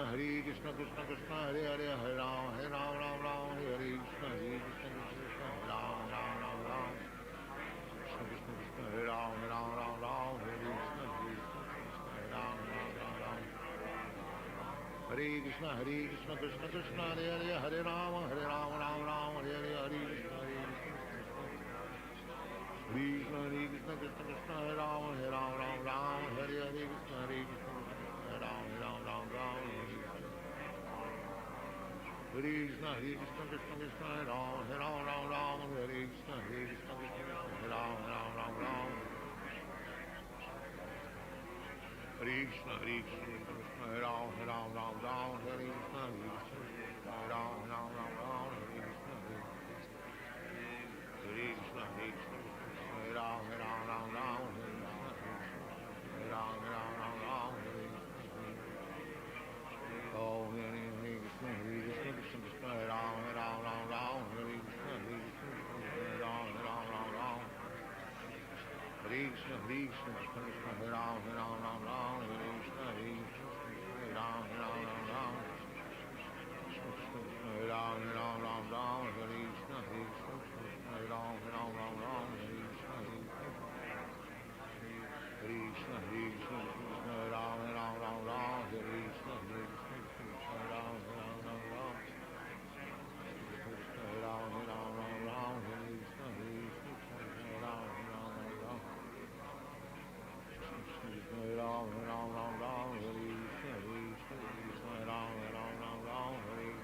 Hare Krishna Krishna Krishna Hare Hare Hare Ram Ram Ram Hare Hare Krishna Krishna Krishna Hare Ram Ram Ram Ram Krishna Krishna Krishna Hare Ram Ram Ram Ram Hare Krishna Krishna Hare Ram Ram Ram Ram Hare Krishna Krishna Krishna Hare Hare Hare Ram Ram Ram Hare Hare Hare Krishna Krishna Krishna Krishna Krishna Hare Ram Ram Ram Hare Hare Krishna Krishna Hare Ram Ram Ram Ram Hare Krishna Krishna Krishna Hare Ram Ram Hare Krishna Krishna Hare Ram Ram Ram Hare Krishna Krishna Hare Ram Ram Hare Krishna Krishna Hare Ram Ram Ram Hare Krishna Hare Ram Ram Hare Ram Ram Oh, Hare Krishna Krishna Krishna Hare Ram Ram Hare Krishna Hare Ram Ram Hare Krishna Krishna Krishna Hare Ram Ram Hare Krishna Hare Ram Ram Hare Ram Ram Hare Krishna Hare Ram Ram Hare Krishna Krishna Hare Ram Ram Hare Krishna Hare Ram Ram Hare Ram Ram Hare Krishna Hare Ram Ram Hare Ram Hare Krishna Hare Ram Ram Hare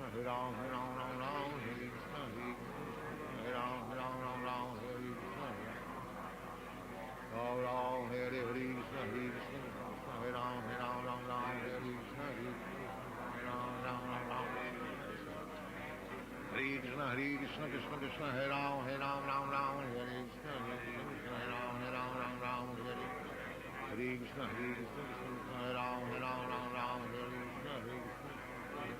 Hare Ram, Hare Ram, Ram Ram, Hare Krishna, Hare Ram, Hare Ram, Ram Ram, Hare Krishna, Ram Ram, Hare Krishna, Hare Ram, Hare Ram, Ram Ram, Hare Krishna, Hare Ram, Ram Ram, Hare Krishna, Krishna Krishna, Hare Ram, Ram Ram, Hare Krishna, Hare Ram, Ram Ram, Hare Krishna, Krishna Krishna, Hare Ram, Ram Ram, Hare Krishna, Hare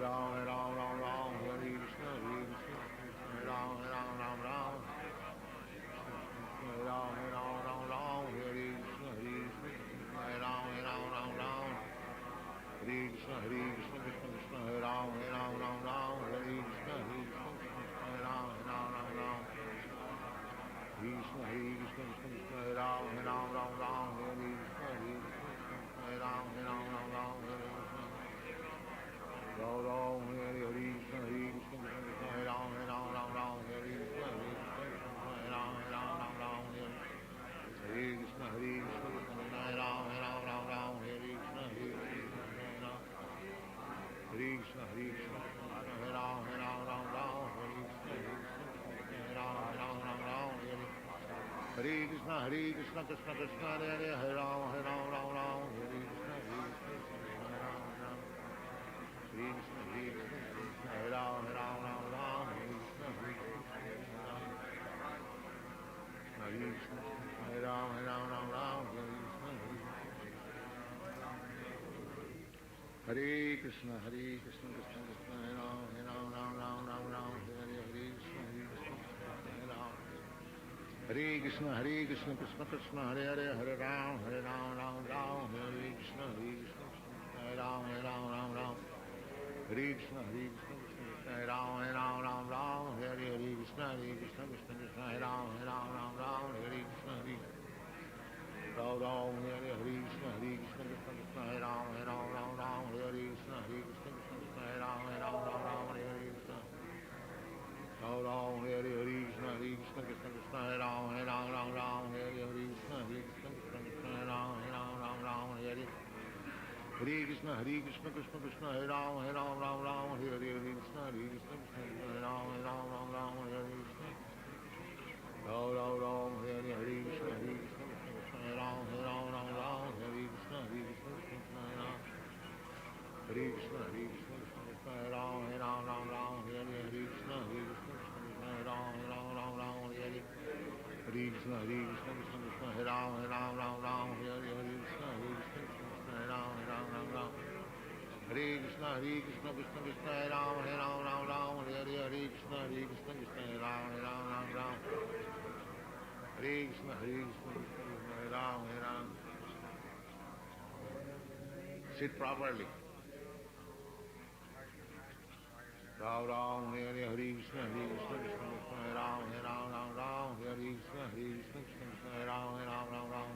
Ram, Hare Ram, Ram Ram, Hare Krishna, Hare Ram, Ram Ram, Hare Ram, Ram Ram, Hare Krishna, Hare Ram, Ram Ram, Hare Krishna, Krishna Krishna, Hare Ram, Ram Ram, Hare Krishna, Hare Ram, Ram Ram, Krishna, Krishna Krishna, Hare Ram, Ram Ram, Hare Krishna, Hare Ram, Ram Ram, Hare Krishna, Ram Ram, Hare Krishna, Krishna Krishna, Hare Ram, Ram Ram, Hare Krishna, Hare Ram, Ram Ram, Hare Krishna, Krishna, Hare Ram, Ram Ram, Hare Krishna, Hare Krishna, Hare Ram, Ram Ram, Hare Krishna, Hare Ram, Ram Ram, Hare Krishna, Krishna Krishna, Hare Ram, Ram Ram, Hare Krishna, Hare Ram, Ram, Hare Krishna, Hare Ram, Ram Ram, Hare Krishna, Hare Krishna, Hare Ram, Ram Ram, Hare Krishna, Hare Krishna, Krishna Krishna, Hare Ram, Ram Ram, Hare Krishna, Hare Ram, Hare Krishna, Krishna Krishna, Hare Ram, Ram Ram, Hare Krishna, Hare Ram, Ram Ram, Hare Krishna, Hare Ram, Ram Ram, Hare Krishna, Krishna, Hare Ram, Ram Ram, Hare Krishna, Ram Ram, Hare Krishna, Krishna, Hare Ram, Ram Ram, Hare Krishna, Krishna, Hare Ram, Ram Ram, Hare Krishna, Ram Ram, Hare Krishna, Krishna, Hare Ram, Ram Ram, Hare Krishna, Krishna, Hare Ram, Ram Ram, Hare Krishna, Krishna, Hare Ram, Ram Ram, Hare Krishna, Hare Ram, Ram Ram, Hare Krishna, Ram Ram, Hare Krishna, Krishna, Hare Ram, Ram Ram, Hare Krishna, Krishna, Hare Ram, Hare Krishna, Hare Ram, Ram Ram, Hare Krishna, Hare Ram, Ram Ram, Hare Krishna, Krishna, Hare Ram, Ram Ram, Hare Krishna, Hare Ram, Ram Ram, Hare Krishna, Krishna, Hare Ram, Ram Ram, Hare Krishna, Krishna, Hare Ram, Ram Ram, Hare Krishna, Hare Ram, Hare Ram. Sit properly. Ram Ram, Hare Krishna, Krishna, Hare Ram, Ram Ram, Hare Krishna, Krishna, Hare Ram, Ram Ram,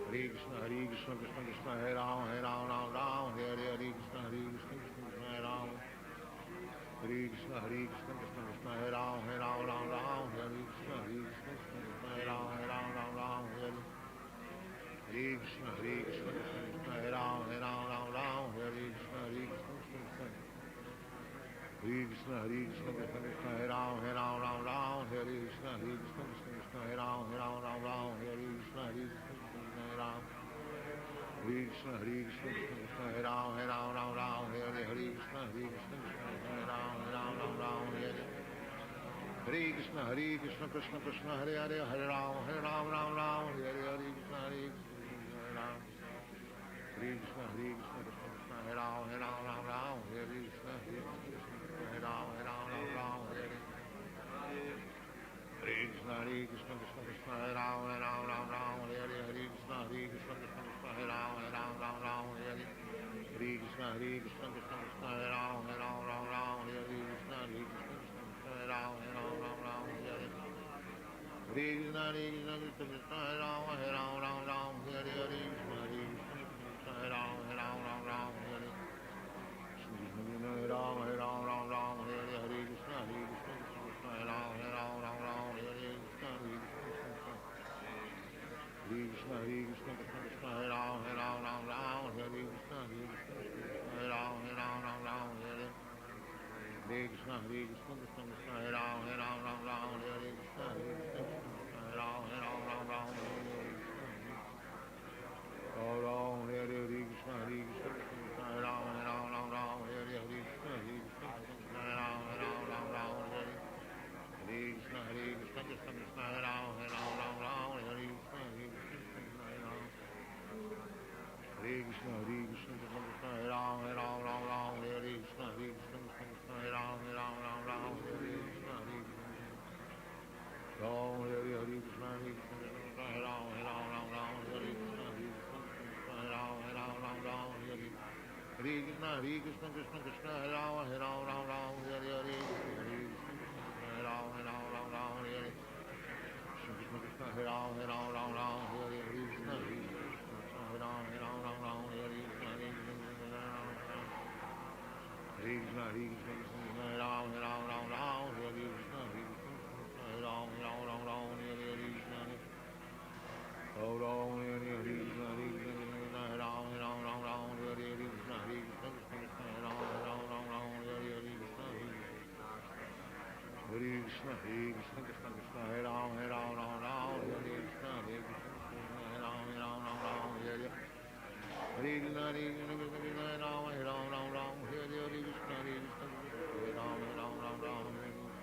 Hare Krishna, Krishna, Hare Ram, Ram Ram, Hare Krishna, Krishna, Hare Ram, Hare Krishna, Krishna, Hare Ram, Ram Ram, Hare Krishna, Krishna, Hare Ram, Ram Ram, Hare Krishna, Krishna, Hare Ram, Ram Ram, Hare Krishna, Krishna, Hare Krishna, Krishna, Hare Ram, Ram Ram, Hare Krishna, Krishna, Hare Ram, Ram Ram, Hare Krishna, Krishna, Hare Ram, Hare Krishna, Krishna, Hare Ram, Ram Ram, Hare Krishna, Hare Ram, Ram Ram, Hare Krishna, Krishna, Hare Hare, Hare Ram, Ram Ram, Hare Krishna, Hare Ram, Hare Krishna, Krishna, Hare Ram, Ram Ram, Hare Krishna, Hare Ram, Ram Ram, Hare Krishna, Krishna, Hare Ram, Ram Ram, Hare Krishna, Krishna, Hare Ram, Ram Ram, Hare Krishna, Krishna, Hare Ram, Ram Ram, Hare Krishna, Krishna, Hare Ram, Ram Ram, Hare Krishna, Krishna, Hare Ram, Ram Ram, Hare Krishna, Krishna, Hare Ram, Ram Ram, Hare Hare Ram, Ram Ram, Hare Krishna, Krishna, Hare Ram, Ram Ram, Hare Krishna, Krishna, Hare Krishna, Hare Ram, Ram Ram, Hare Hare Krishna Krishna Krishna Hare Ram Ram Ram Hare Krishna Hare Krishna Hare Ram Ram Hare Krishna Ram Hare Krishna Hare Krishna Krishna Hare Ram Ram Hare Krishna Hare Krishna Hare Ram Ram Hare Krishna Krishna Krishna Hare Ram Ram Hare Krishna Hare Krishna Hare Ram Hare Krishna Krishna Krishna Hare Ram Hare Krishna Hare Krishna Krishna Hare Ram Hare Krishna Hare Ram Hare Krishna Hare Krishna Hare Ram Hare Krishna Hare Krishna Hare Ram Hare Krishna Krishna Krishna Hare Ram Hare Hare Krishna Hare Ram Hare Krishna Krishna Hare Ram Hare Krishna Hare Ram Hare Krishna Hare Krishna Hare Krishna Hare Ram Hare Krishna Hare Ram Hare Krishna Ram Hare Krishna Hare Ram Hare Krishna Hare Krishna Hare Ram Hare Krishna Hare Krishna Krishna Krishna Hare Ram Hare Krishna Hare Krishna Hare Ram Hare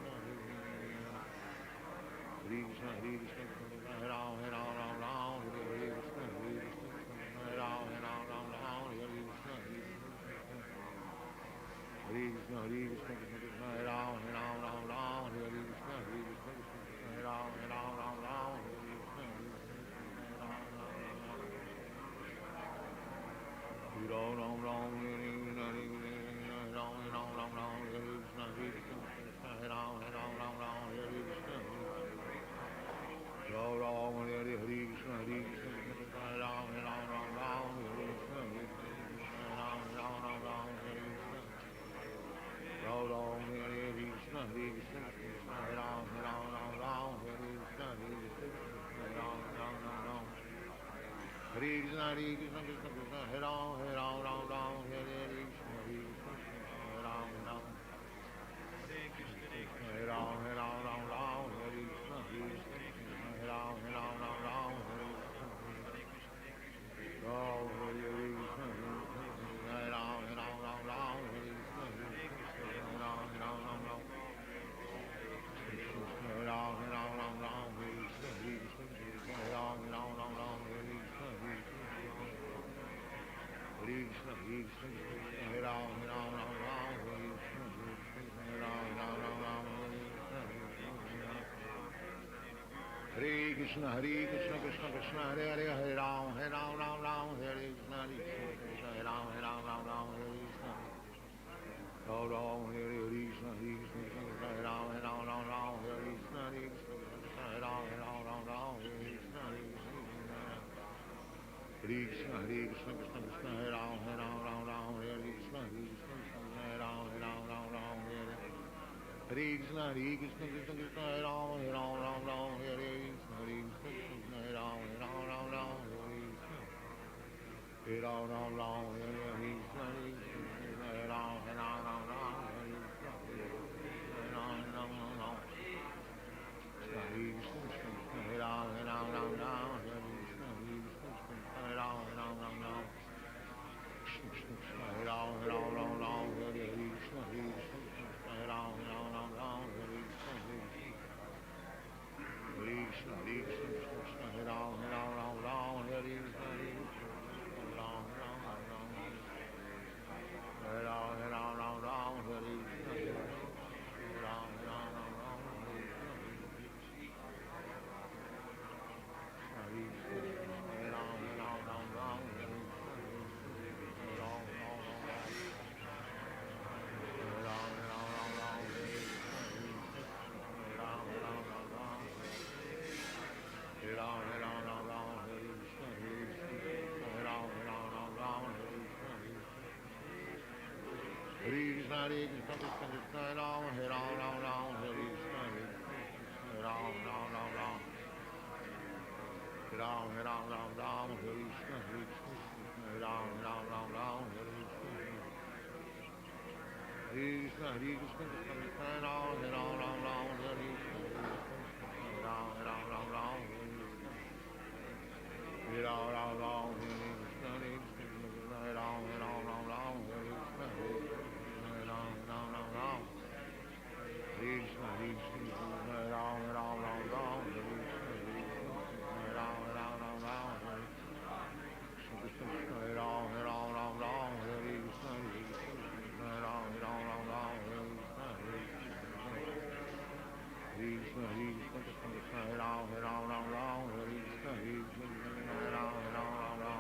Krishna Hare Krishna Ram Hare Hare Krishna Hare Ram Hare Krishna Hare Krishna Hare Ram Hare Krishna Hare Ram Hare Krishna Hare Krishna Hare Ram Hare Krishna Hare Ram Hare Krishna Ram Ram Hare Krishna Hare Krishna Hare Ram Hare Krishna Ram Ram Hare Krishna Hare Krishna Hare Ram Hare Krishna Ram Ram Hare Krishna Ram Ram Hare Krishna Hare Krishna Hare Ram Hare Krishna Ram Hare Krishna Krishna Krishna Hare Ram Hare Krishna Hare Ram Hare Ram Hare Krishna Hare Ram Hare Ram Hare Krishna Hare Ram Hare Krishna Hare Ram Hare Ram Hare Krishna Hare Ram Hare Krishna Hare Krishna Hare Ram Hare Krishna Hare Ram Hare Krishna Krishna Krishna Hare Hare Hare Ram Hare Krishna Hare Ram Hare Krishna Ram Ram Hare Krishna Hare Ram Hare Krishna Hare Ram Hare Krishna Hare Krishna Krishna Krishna Hare Ram Hare Krishna Hare Ram Hare Krishna Krishna Krishna Hare Ram Hare Krishna Hare Ram Hare Krishna Hare Ram Hare Krishna Hare Ram Hare Krishna Hare Krishna Hare Ram Hare Krishna Hare Ram Hare Ram Hare Krishna Hare Ram Hare Krishna Hare Ram Hare Krishna Hare Ram Hare Hare Krishna Krishna Ram Hare Ram Hare Krishna Hare Ram Ram Hare Krishna Hare Ram Hare Krishna Krishna, Hare Krishna, Krishna Krishna, Hare Ram, Hare Ram, Ram Ram, Hare Krishna, Hare Ram, Hare Ram, Ram Ram, Hare Ram, Ram Ram, Hare Krishna, Hare Krishna, Krishna Krishna, Hare Ram, Hare Ram, Ram Ram, Hare Krishna, Hare Ram, Hare Ram, Ram Ram, Hare Krishna, Hare Krishna, Krishna Krishna, Hare Ram, Hare Ram, Ram Ram, Hare Krishna, Hare Krishna, Hare Ram, Hare Ram, Ram Ram, Hare Krishna, Krishna Krishna, Hare Ram, Hare Ram, Ram Ram, Hare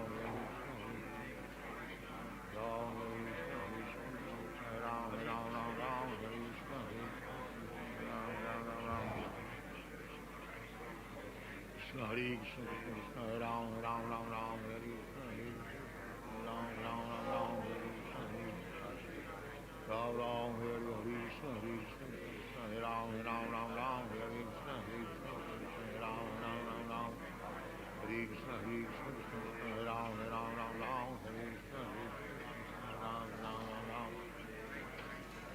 Krishna, Hare Krishna, Krishna Krishna, Hare Ram, Hare Ram, Ram Ram, Hare Krishna, Hare Krishna, Hare Krishna, Hare Krishna, Krishna Krishna, Hare Ram, Hare Ram, Ram Ram, Hare Krishna, Hare Krishna, Hare Ram, Hare Ram, Ram Ram, Hare Krishna, Hare Ram, Hare Krishna, Hare Krishna, Hare Ram, Hare Ram, Ram Ram, Hare Krishna, Hare Ram, Ram Ram, Krishna, Hare Krishna, Krishna Krishna, Hare Ram, Hare Ram, Ram Ram, Hare Krishna, Hare Ram, Ram Ram, Ram,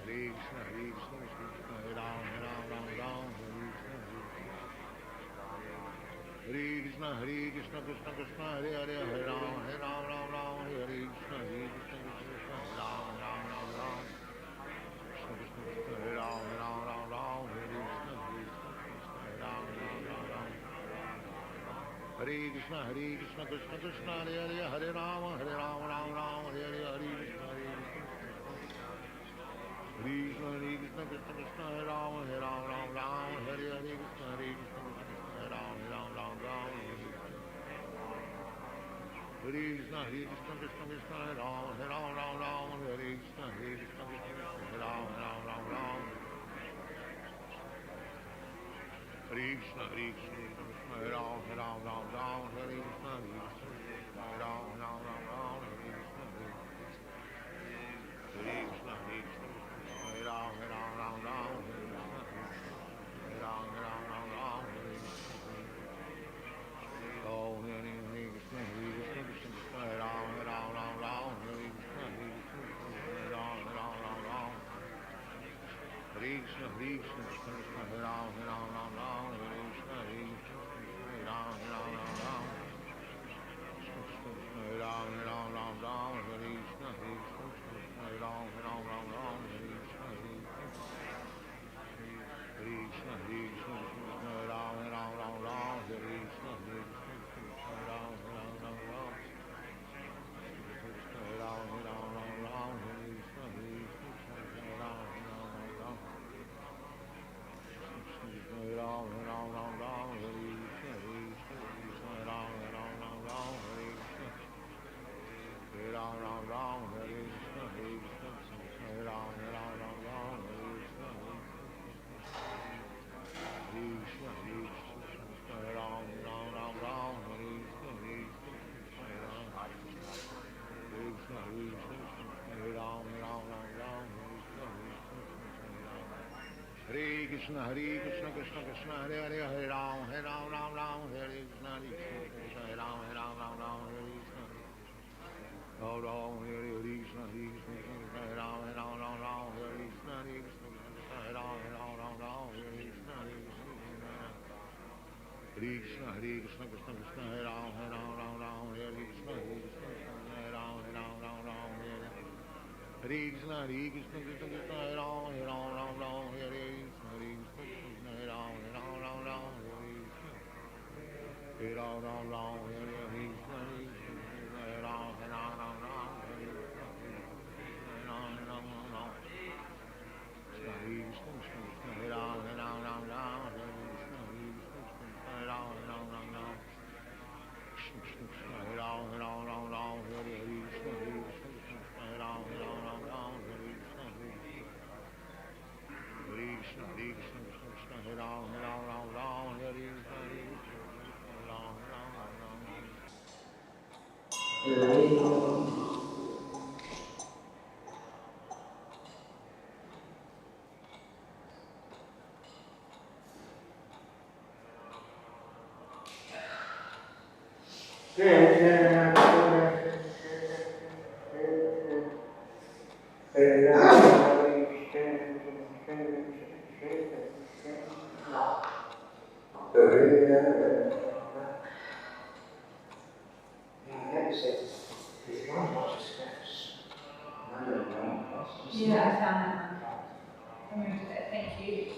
Hare Krishna, Hare Ram, Ram, Hare Krishna, Hare Krishna, Krishna Krishna, Hare Ram, Hare Ram, Ram Ram, Hare Krishna, Hare Krishna, Hare Ram, Hare Ram, Ram Ram, Hare Krishna, Hare Krishna, Krishna Krishna, Hare Ram, Hare Ram, Ram Ram, Hare Krishna, Hare Krishna, Hare Ram, Hare Ram, Ram Ram, Hare Krishna, Hare Krishna, Krishna Krishna, Hare Ram, Hare Ram, Ram Ram, Hare Krishna, Hare Krishna, Hare Krishna, Krishna Krishna, Hare Hare, Hare Ram, Hare Ram, Ram Ram, Hare Krishna, Hare Krishna, Krishna Krishna, Hare Ram, Hare Ram, Ram Ram, Krishna Krishna, Krishna Hare Ram, Hare Ram, Ram Ram, Hare Krishna, Hare Krishna, Krishna Hare Ram, Hare Ram, Ram Ram, Hare Krishna, Hare Krishna, Krishna Krishna, Hare Hare, Hare Ram, Ram Ram, Hare Hare, Hare Krishna, Hare Krishna, Krishna Hare Krishna, Krishna Krishna, Hare Ram, Ram Ram, Hare Hare, Krishna Hare Krishna, Krishna Krishna, Hare Ram, Ram Ram, Hare Krishna, Hare Krishna, Krishna Krishna, Hare Ram, Ram Ram, Hare Krishna, Hare Krishna, Krishna Krishna, Hare Ram, Ram Ram, Hare Krishna, Hare Krishna, Krishna Krishna, Hare Ram, Ram Ram, Hare Krishna, Hare Krishna, Hare Ram, Ram Ram, Hare Krishna, Hare Krishna, Hare Krishna, Krishna Krishna, Hare Ram, Ram Ram, Hare Krishna, Hare Ram, Ram Ram, Hare Krishna, Oh, Hare Krishna, Hare Krishna, Krishna Krishna, Hare Ram, Ram Ram, Hare Krishna, Hare Krishna, Krishna Krishna, Hare Ram, Ram Ram, Hare Krishna, Hare Krishna, Krishna Krishna, Hare Ram, Ram Ram, Hare Krishna, Hare Krishna, Krishna Krishna, Hare Ram, Ram Ram, Krishna Krishna, Krishna Hare Ram, Ram Ram, Hare Krishna, Hare Krishna, Krishna Krishna, Hare Ram, Ram Ram, Hare Krishna, Hare Krishna, Hare Krishna, Krishna Krishna, Hare Ram, Ram, Hare Krishna, Hare Krishna, Krishna Krishna, Hare Ram, Ram, Krishna Krishna, Hare Ram, Ram, Hare Krishna, Hare Krishna, Krishna Krishna, Hare Ram, Ram, Krishna Krishna, Hare Ram, Ram, Hare Krishna, Hare Krishna, Krishna Krishna, Hare Ram, Ram, Hare Krishna, Hare Ram, Hare Krishna, Hare Krishna, Krishna Krishna, Hare Ram, Ram, Hare Krishna, Hare Krishna, Hare Krishna, Hare Krishna, Krishna Krishna, Hare Ram, Ram, Hare Krishna, Hare Krishna, Krishna Krishna, Hare Ram, Hare Krishna, Hare Krishna, Krishna Krishna, Hare Ram, Ram, Hare Krishna, Hare Krishna, Krishna Krishna, Hare Ram, Hare Krishna, Hare Krishna, Krishna Krishna, Hare Hare, Hare Ram, Ram, Hare Krishna, Hare Krishna, Krishna, Hare Ram, Ram, Hare Krishna, Ram Ram, Hare Krishna, Hare Krishna, Krishna Krishna, Hare Ram, Ram, Hare Krishna, Hare Krishna, Krishna Krishna, Hare Ram, Ram, Hare Krishna, Hare Krishna, Hare Krishna, Hare Krishna, Krishna Krishna, Hare Ram, Ram, Hare Krishna, Hare Krishna, Hare Ram, Ram, Hare Krishna, Hare Krishna, Krishna Krishna, Hare Ram, Ram, Hare Krishna, Hare Krishna, Krishna Krishna, Hare Ram, Ram, Hare Krishna, Hare Ram, Hare Krishna, Hare Krishna, Hare Ram, Hare Krishna, Hare Ram, Krishna, Hare Krishna, Krishna Krishna, Hare Ram, Hare Krishna, Hare Krishna, Krishna Krishna, Hare Ram, Krishna Krishna, Krishna Hare Ram, Hare Krishna, Hare Krishna, Krishna Krishna, Hare Ram, Hare Krishna, Hare Krishna, Hare Krishna, Hare Krishna, Krishna Krishna, Hare Ram, Hare Krishna, Hare Krishna, Hare Ram, Hare Yeah, I found that one. I'm going to do that. Thank you.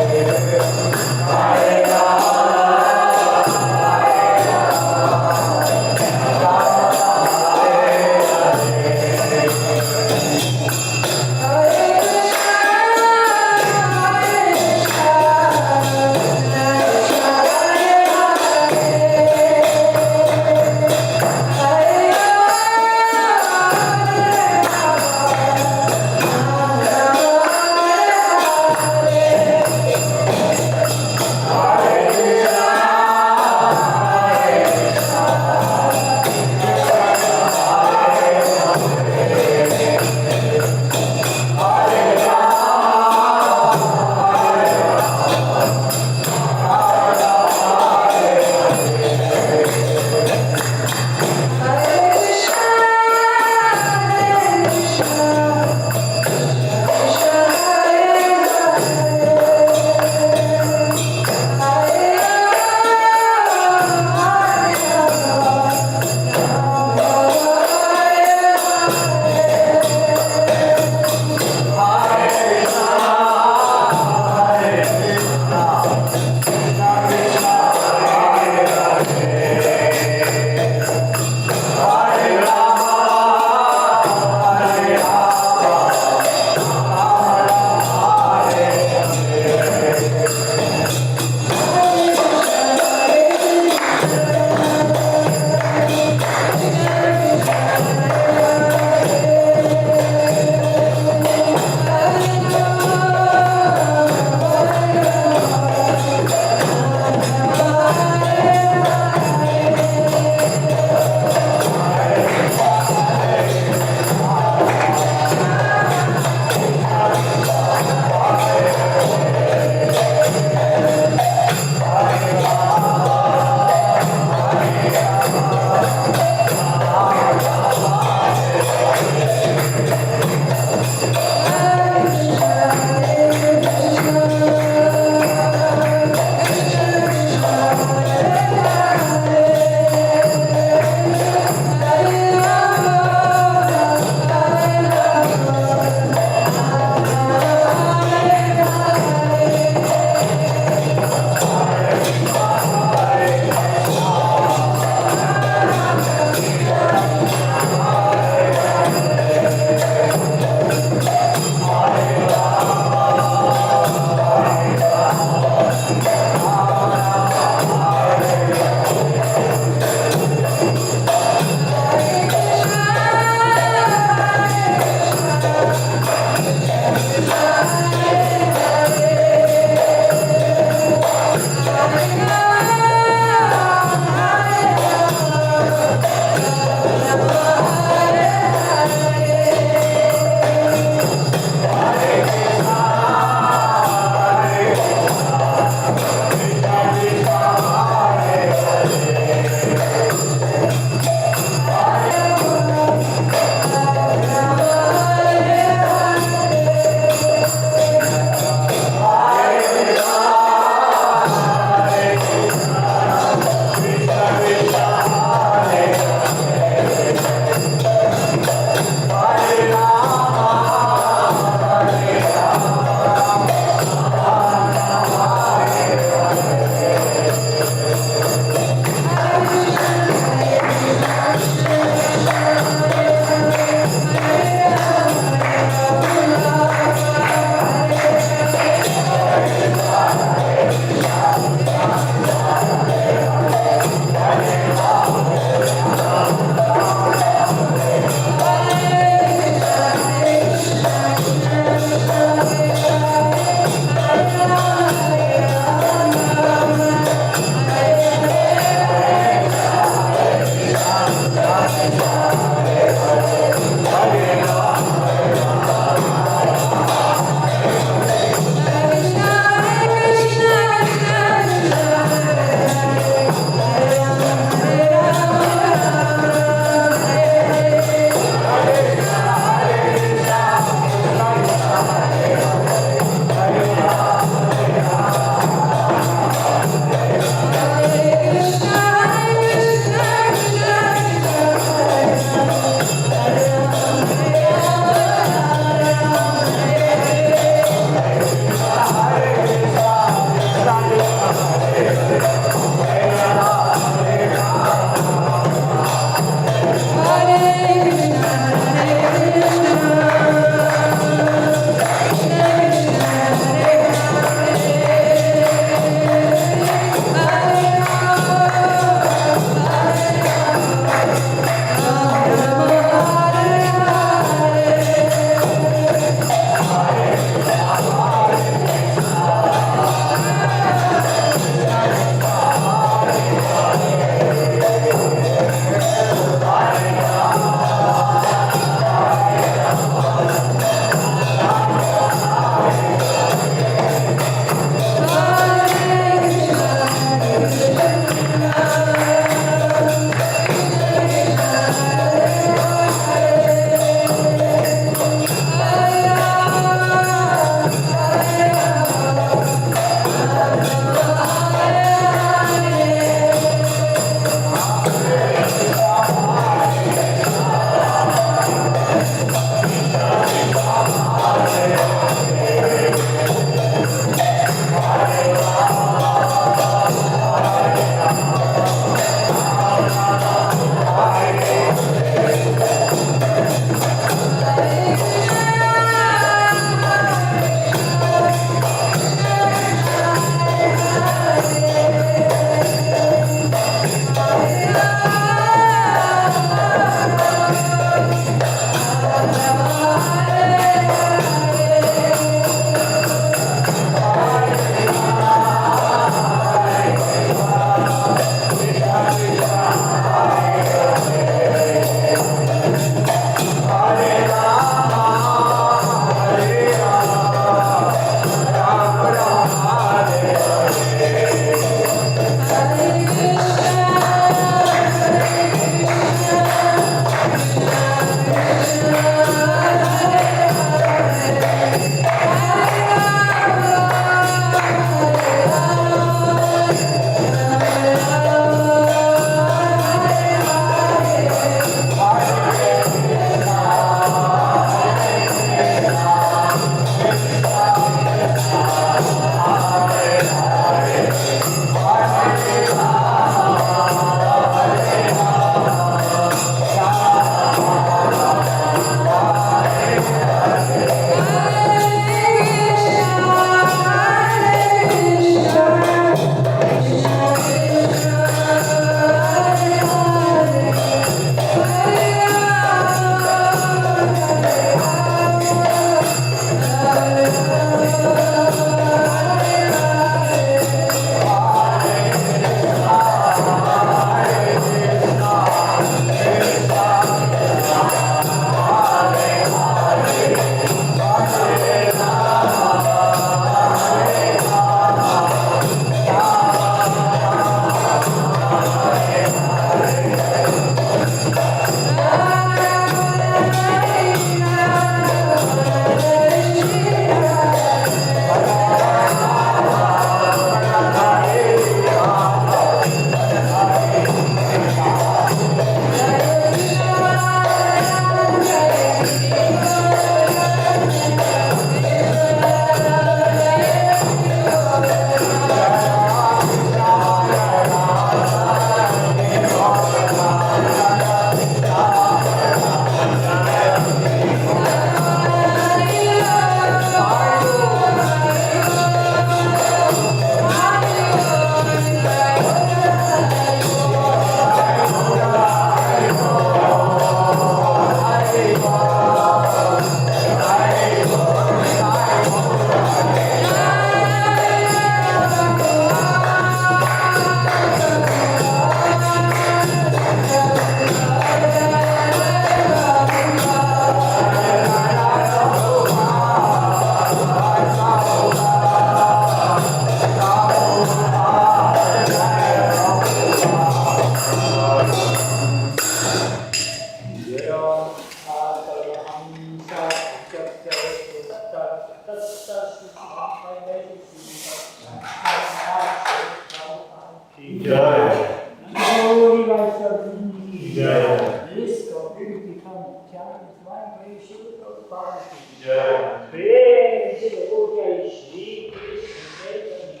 become challenged by Hare Shiva Prabhupada. Jai. Prem se logo Jai Shri Krishna Chaitanya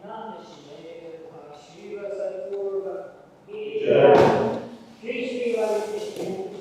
Prabhu Nityananda Shri Shiva Sadguru Ki Jai. Shri Shri Hare Krishna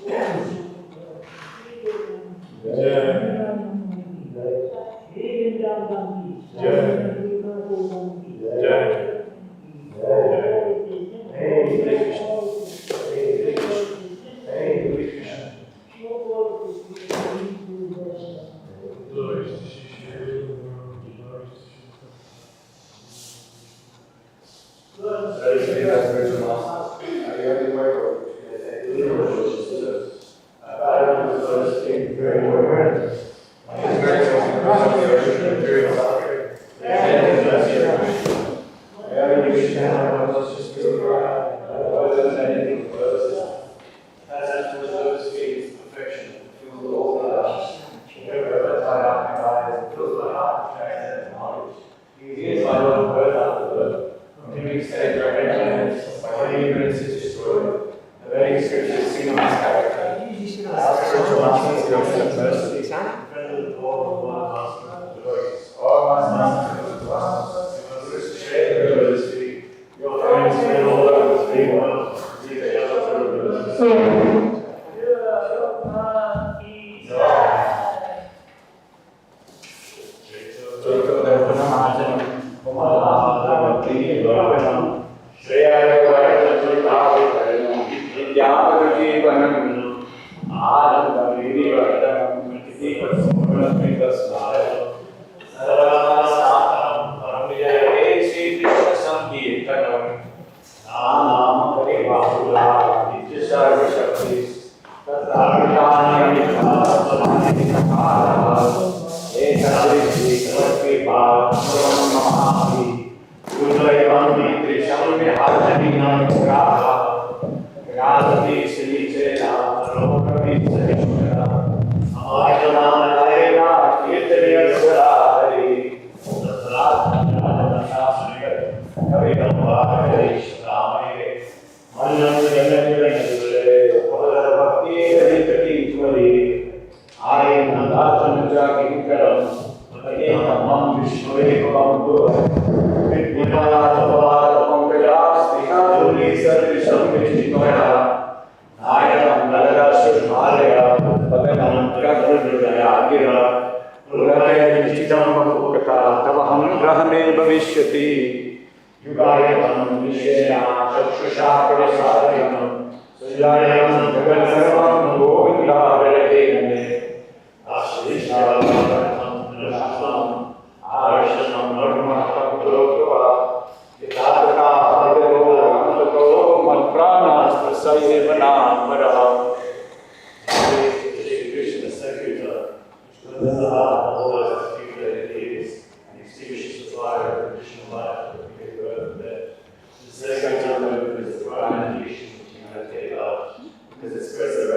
Because it's expressive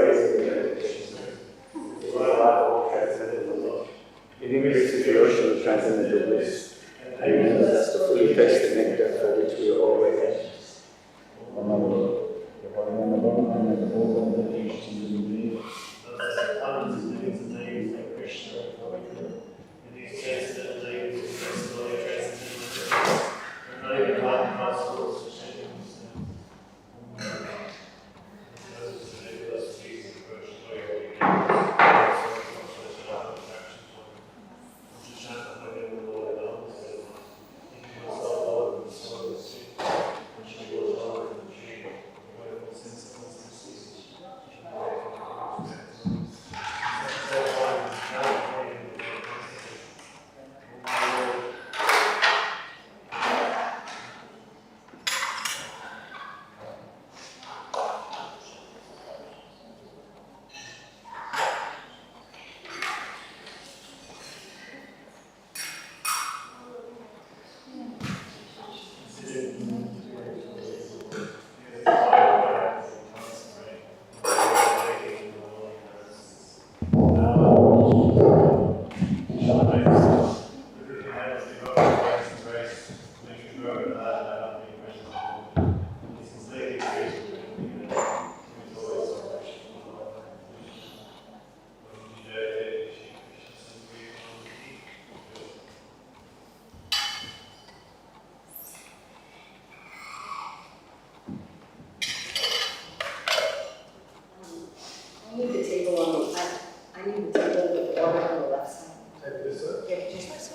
need the table on the left. I need the table with the order on the left side. Take this up. Yeah, just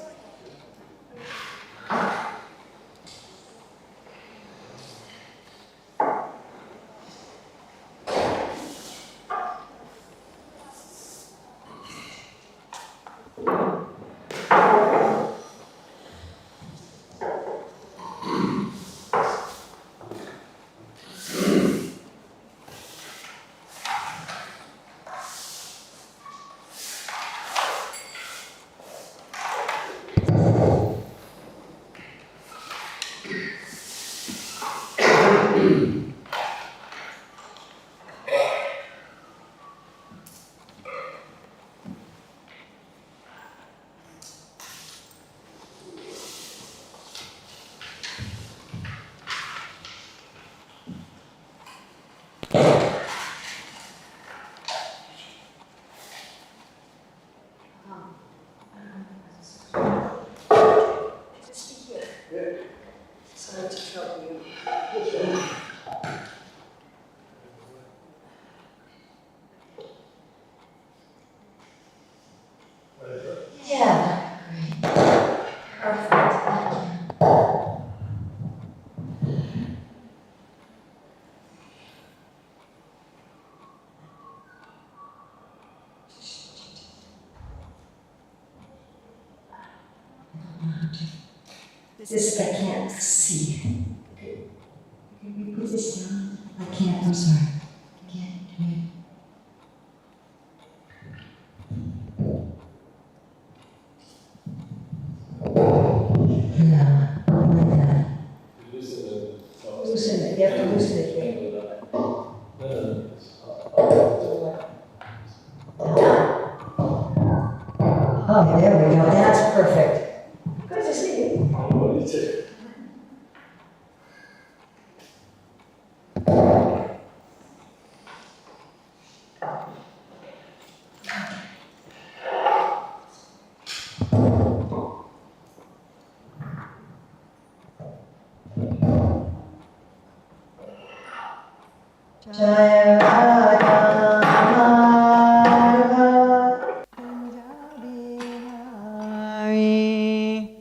sorry to trouble you. Yeah, great. Perfect. This I can't see. Can we put this down? I can't, I'm sorry. I can't do it. Yeah, like that. Loosen it, you have to loosen it here. Oh, there we go, that's perfect. Good to see you. Jaya Radha Madhava Punjabi Hari.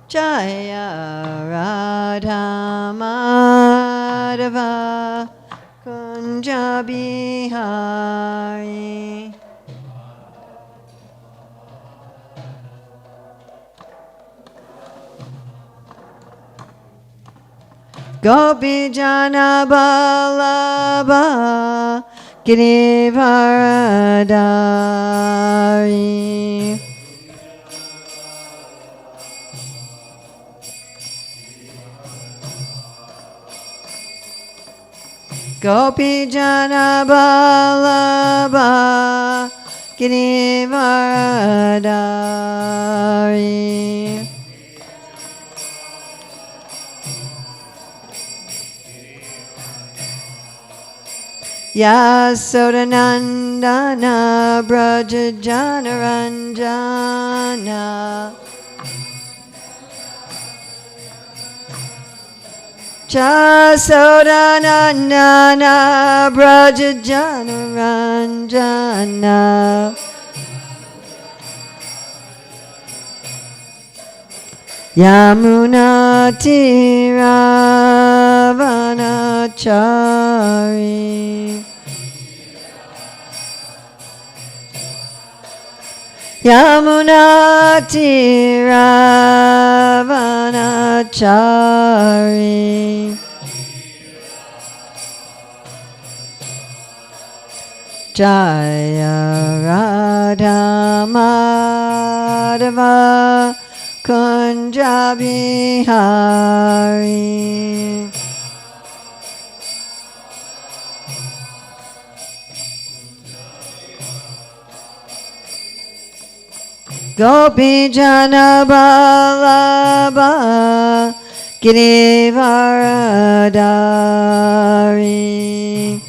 Jaya Radha Madhava Kunja Bihari. Gopi Jana Balabha Girivaradari. Gopi Jana Balabha Girivaradari. Yasodanandana Braja Janaranjana. Yasodanandana Braja Janaranjana. Yamuna Tiravanachari. Yamuna Tiravanachari. Jaya Radha Madhava Kunja Bihari. Gopi Jana Balabha Girivaradari.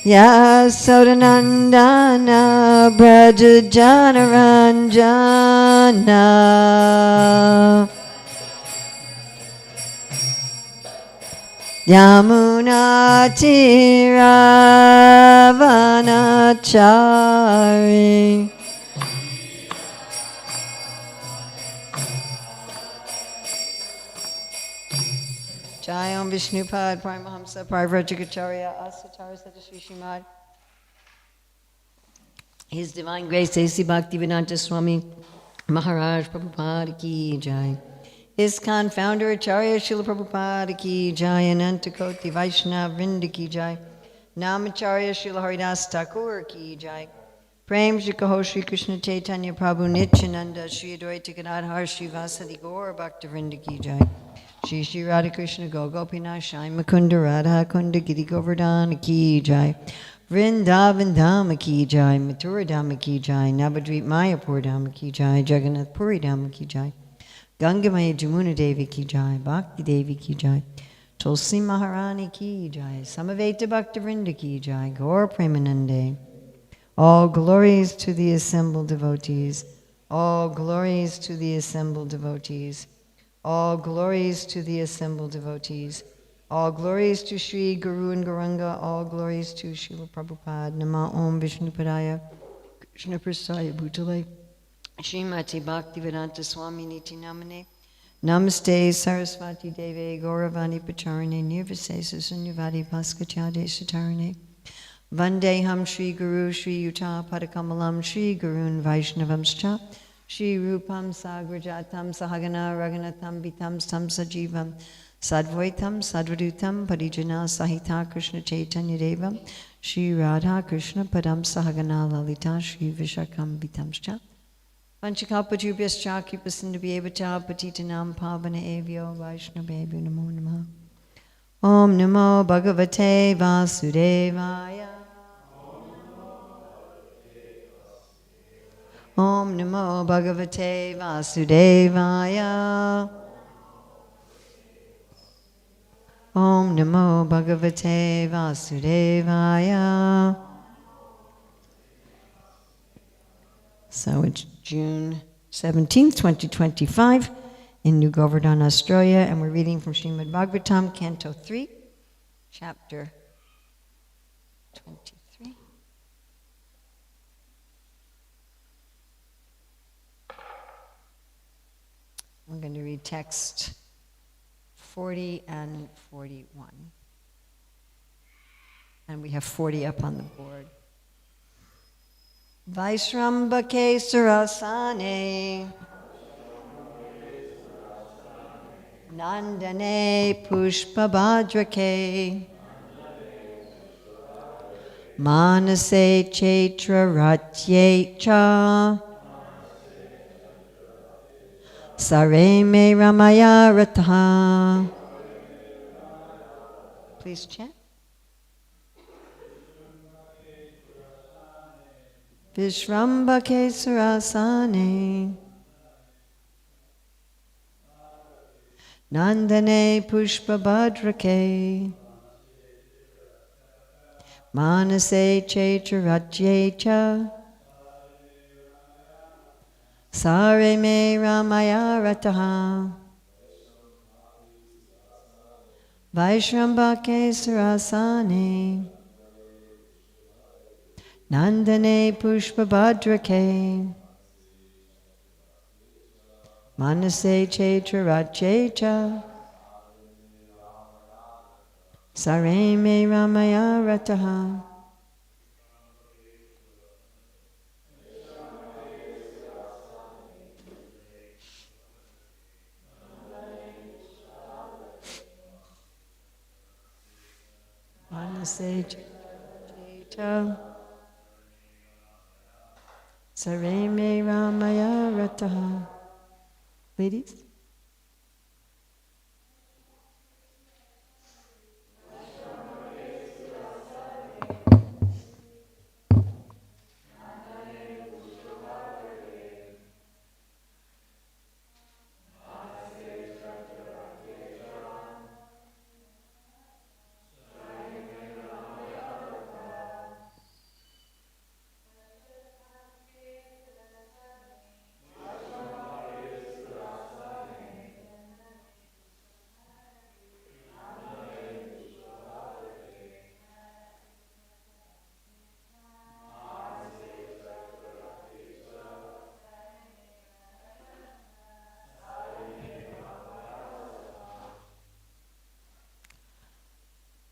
Yasodanandana Brajajanaranjana Yamunatiravanachari Jayam Vishnupad Paramahamsa Parvrajagacharya Asatara Sadashri Srimad His Divine Grace Dasi Bhaktivedanta Swami Maharaj Prabhupada Ki Jai ISKCON Founder Acharya Srila Prabhupada Ki Jai Ananta Koti Vaishnava Vrinda Ki Jai Namacharya Srila Haridas Thakur Ki Jai Prem Shri Kaho Shri Krishna Chaitanya Prabhu Nityananda Shri Advaita Gadadhar Shri Vasadi Gaur Bhakta Vrinda Ki Jai Shri Shri Radha Krishna Gopinath Shai Mukunda Radha Kunda Giri Govardhana Ki Jai Vrindavan Dhama Ki Jai Mathura Dhama Ki Jai Navadvip Mayapur Dhama Ki Jai Jagannath Puri Dhama Ki Jai Gangamaya Jamuna Devi Ki Jai Bhakti Devi Ki Jai Tulsi Maharani Ki Jai Samaveta Bhakta Vrinda Ki Jai Gaur Premanande All glories to the assembled devotees. All glories to the assembled devotees. All glories to the assembled devotees. All glories to Sri Guru and Gauranga. All glories to Srila Prabhupada. Nama Om Vishnupadaya Krishna Prasaya Bhutale Srimati Bhaktivedanta Swami Niti Namane Namaste Saraswati Deve Gauravani Pacharane Nirvisesa Sunyavadi Bhaskachade Satarane Vandeham Shri Guru Shri Yuta Padakamalam Shri Gurun Vaishnavamscha Shri Rupam Sagrajatam Sahagana Raghunatham Vitam Stam Sajivam Sadvaitam Sadvadutam Parijana Sahita Krishna Chaitanya Devam Shri Radha Krishna Padam Sahagana Lalita Shri Vishakam Vitamscha Panchakalpajubhyascha Kipasindhabhyeva Patitanam Pavana Evyo Vaishnavebhyo Namo Namaha Om Namo Bhagavate Vasudevaya Om Namo Bhagavate Vasudevaya Om Namo Bhagavate Vasudevaya. So it's June 17th, 2025 in New Govardhana, Australia, and we're reading from Srimad Bhagavatam, Canto 3, Chapter 23. We're going to read text 40 and 41. And we have 40 up on the board. Vaishrambake Surasane Nandane Pushpabhadrake Manase Chaitra Ratyecha Sareme Ramaya Ratha. Please chant. Vishrambake Surasane Nandane Pushpabhadrake Manase Chaitratyecha Sareme Ramaya Rataha Vaishrambake Surasane Nandane Pushpabhadrake Manase Chaitratyecha Sareme Ramaya Rataha. Manase Chaitratyecha Sareme Ramaya Rataha. Ladies?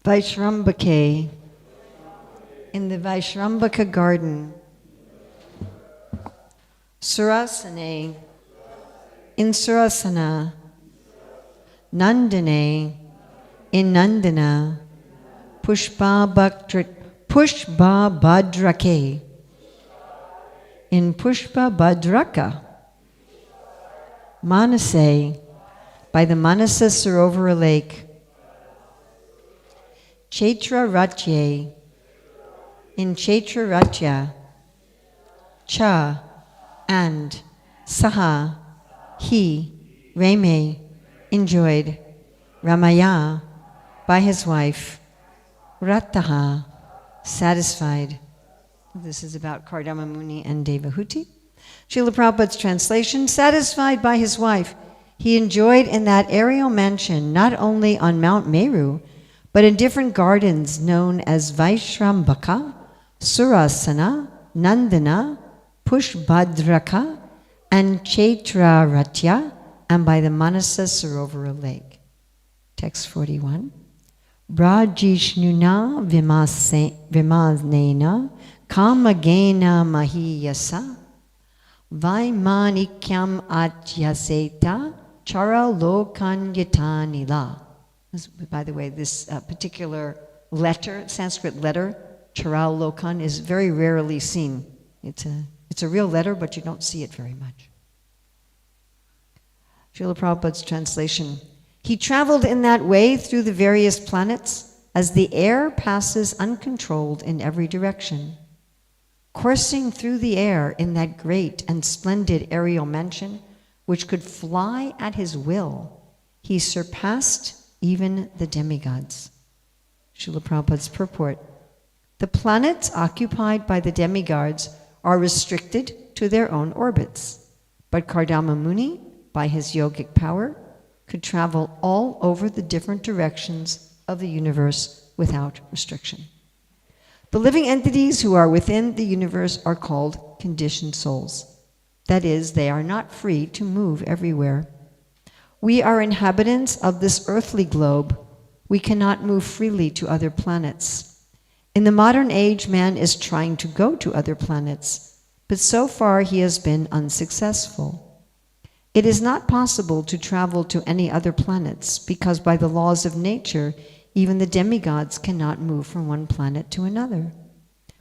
Vaishrambake, in the Vaishrambaka garden, Surasane, in Surasana, Nandane, in Nandana, Pushpabhadrake, in Pushpabhadraka, Manase, by the Manasa Sarovara lake, Chaitra Ratye, in Chaitra Ratya, Cha, and Saha, he, Rame, enjoyed, Ramaya, by his wife, Rataha, satisfied. This is about Kardama Muni and Devahuti. Srila Prabhupada's translation, satisfied by his wife, he enjoyed in that aerial mansion not only on Mount Meru, but in different gardens known as Vaishrambaka, Surasana, Nandana, Pushbhadraka, and Chaitra-ratya, and by the Manasa Sarovara lake. Text 41. Brajishnuna vimasnena kamagena mahiyasa vaimanikyam atyaseta chara lokanyatanila. By the way, this particular letter, Sanskrit letter, charal lokan, is very rarely seen. It's a real letter, but you don't see it very much. Srila Prabhupada's translation. He traveled in that way through the various planets as the air passes uncontrolled in every direction. Coursing through the air in that great and splendid aerial mansion, which could fly at his will, he surpassed even the demigods. Srila Prabhupada's purport. The planets occupied by the demigods are restricted to their own orbits, but Kardama Muni, by his yogic power, could travel all over the different directions of the universe without restriction. The living entities who are within the universe are called conditioned souls. That is, they are not free to move everywhere. We are inhabitants of this earthly globe. We cannot move freely to other planets. In the modern age, man is trying to go to other planets, but so far he has been unsuccessful. It is not possible to travel to any other planets because by the laws of nature, even the demigods cannot move from one planet to another.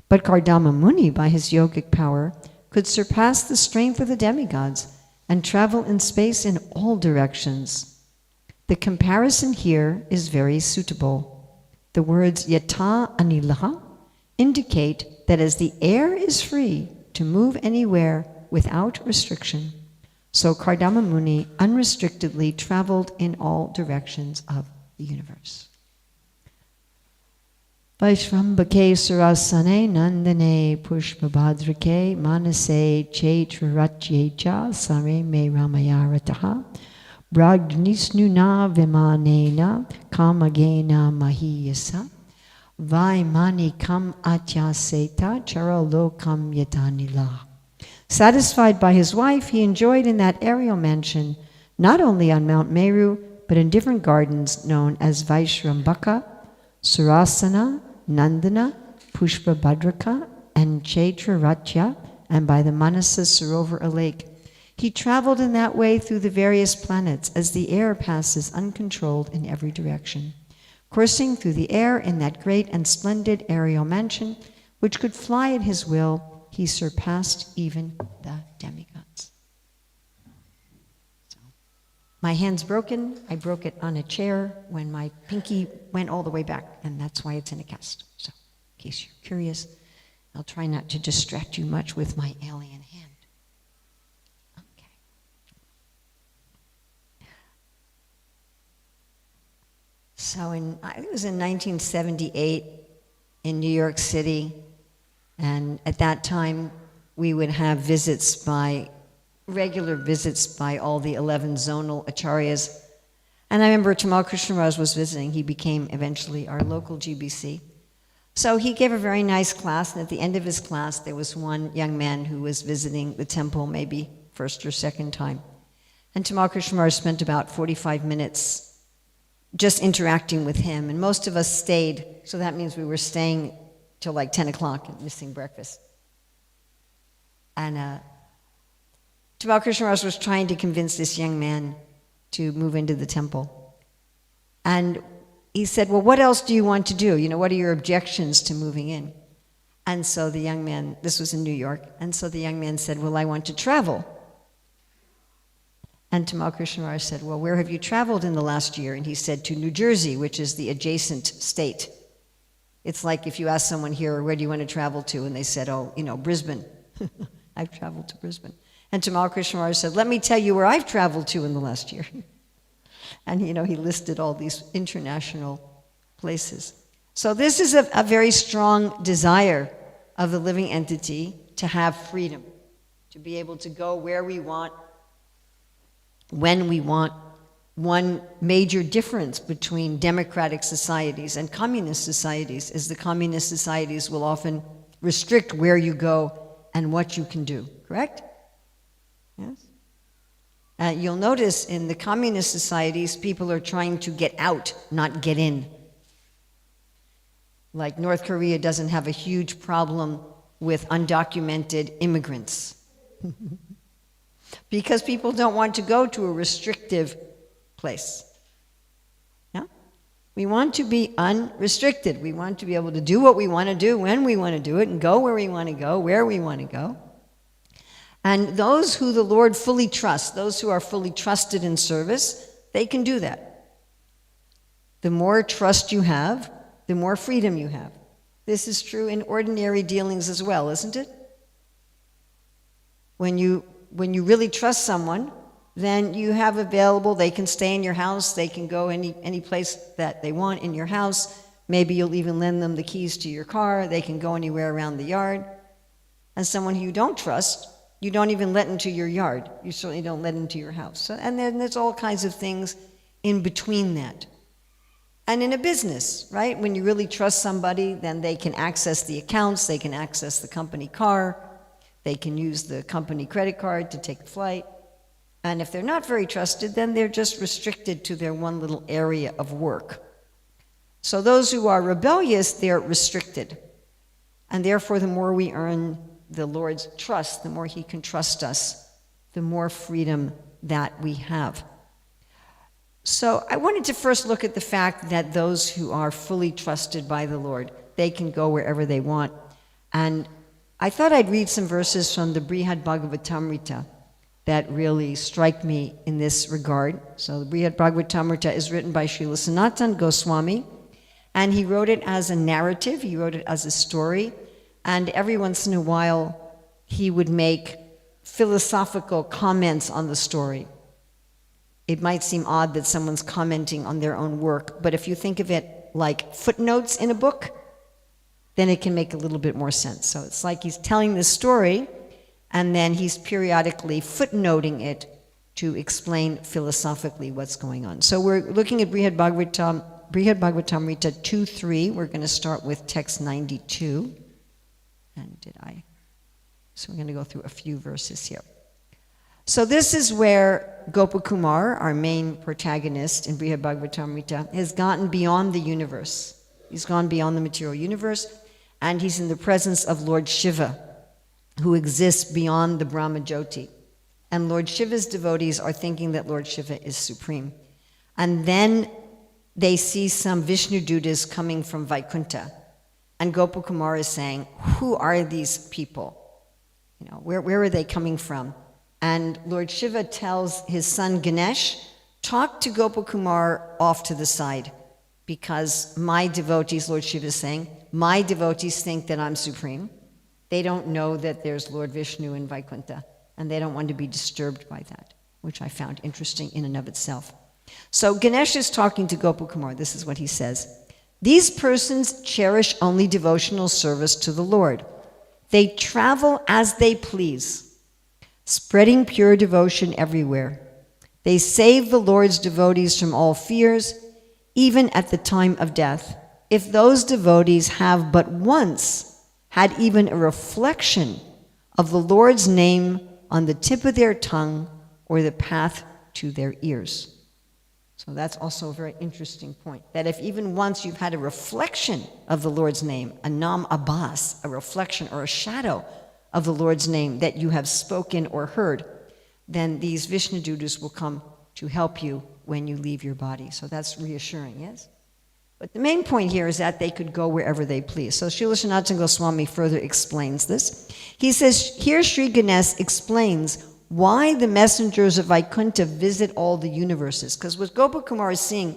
But Kardama Muni, by his yogic power, could surpass the strength of the demigods and travel in space in all directions. The comparison here is very suitable. The words yata anilaha indicate that as the air is free to move anywhere without restriction, so Kardama Muni unrestrictedly traveled in all directions of the universe. Vaishrambake surasane nandane pushpabhadrake manase chaitraratyecha sare me ramayarataha bragnisnuna vimanena kamagena mahiyasa vaimanikam atyaseta charalokam yatanila. Satisfied by his wife, he enjoyed in that aerial mansion, not only on Mount Meru, but in different gardens known as Vaishrambaka, Surasana, Nandana, Pushpabhadraka, and Chaitra-ratya, and by the Manasa Sarovara lake. He traveled in that way through the various planets as the air passes uncontrolled in every direction. Coursing through the air in that great and splendid aerial mansion, which could fly at his will, he surpassed even the demigods. So, my hand's broken. I broke it on a chair when my pinky went all the way back, and that's why it's in a cast. So, in case you're curious, I'll try not to distract you much with my alien hand. Okay. So, it was in 1978 in New York City. And at that time, we would have regular visits by all the 11 zonal acharyas. And I remember Tamal Krishnaraj was visiting. He became eventually our local GBC. So he gave a very nice class, and at the end of his class, there was one young man who was visiting the temple maybe first or second time. And Tamal Krishnaraj spent about 45 minutes just interacting with him. And most of us stayed, so that means we were staying till like 10 o'clock and missing breakfast. And Tamal Krishna Maharaj was trying to convince this young man to move into the temple. And he said, well, what else do you want to do? What are your objections to moving in? And so the young man, this was in New York, and so the young man said, well, I want to travel. And Tamal Krishna Maharaj said, well, where have you traveled in the last year? And he said, to New Jersey, which is the adjacent state. It's like if you ask someone here, where do you want to travel to? And they said, oh, Brisbane. I've traveled to Brisbane. And Tamal Krishna Maharaj said, let me tell you where I've traveled to in the last year. And, he listed all these international places. So this is a very strong desire of the living entity to have freedom, to be able to go where we want, when we want. One major difference between democratic societies and communist societies is the communist societies will often restrict where you go and what you can do, correct? Yes? You'll notice in the communist societies, people are trying to get out, not get in. Like North Korea doesn't have a huge problem with undocumented immigrants. Because people don't want to go to a restrictive place. Yeah? We want to be unrestricted. We want to be able to do what we want to do, when we want to do it, and go where we want to go, where we want to go. And those who the Lord fully trusts, those who are fully trusted in service, they can do that. The more trust you have, the more freedom you have. This is true in ordinary dealings as well, isn't it? When you really trust someone, then you have available, they can stay in your house, they can go any place that they want in your house. Maybe you'll even lend them the keys to your car, they can go anywhere around the yard. And someone who you don't trust, you don't even let into your yard. You certainly don't let into your house. So, and then there's all kinds of things in between that. And in a business, right? When you really trust somebody, then they can access the accounts, they can access the company car, they can use the company credit card to take the flight. And if they're not very trusted, then they're just restricted to their one little area of work. So those who are rebellious, they're restricted. And therefore, the more we earn the Lord's trust, the more He can trust us, the more freedom that we have. So I wanted to first look at the fact that those who are fully trusted by the Lord, they can go wherever they want. And I thought I'd read some verses from the Brihad Bhagavatamrita that really strike me in this regard. So the Brihad Bhagavatamrita is written by Srila Sanatana Goswami, and he wrote it as a narrative, he wrote it as a story, and every once in a while he would make philosophical comments on the story. It might seem odd that someone's commenting on their own work, but if you think of it like footnotes in a book, then it can make a little bit more sense. So it's like he's telling this story, and then he's periodically footnoting it to explain philosophically what's going on. So we're looking at Brihad Bhagavatamrita 2.3. We're going to start with text 92. So we're going to go through a few verses here. So this is where Gopakumar, our main protagonist in Brihad Bhagavatamrita, has gotten beyond the universe. He's gone beyond the material universe, and he's in the presence of Lord Shiva, who exists beyond the Brahma Jyoti. And Lord Shiva's devotees are thinking that Lord Shiva is supreme. And then they see some Vishnu Dutas coming from Vaikuntha. And Gopakumar is saying, who are these people? Where are they coming from? And Lord Shiva tells his son Ganesh, talk to Gopakumar off to the side, because my devotees, Lord Shiva is saying, my devotees think that I'm supreme. They don't know that there's Lord Vishnu in Vaikuntha, and they don't want to be disturbed by that, which I found interesting in and of itself. So Ganesh is talking to Gopakumar. This is what he says. These persons cherish only devotional service to the Lord. They travel as they please, spreading pure devotion everywhere. They save the Lord's devotees from all fears, even at the time of death. If those devotees have but once had even a reflection of the Lord's name on the tip of their tongue or the path to their ears. So that's also a very interesting point, that if even once you've had a reflection of the Lord's name, a nam abbas, a reflection or a shadow of the Lord's name that you have spoken or heard, then these Vishnudutas will come to help you when you leave your body. So that's reassuring, yes? But the main point here is that they could go wherever they please. So Srila Sanatana Goswami further explains this. He says, here Sri Ganesh explains why the messengers of Vaikuntha visit all the universes. Because what Gopakumar is seeing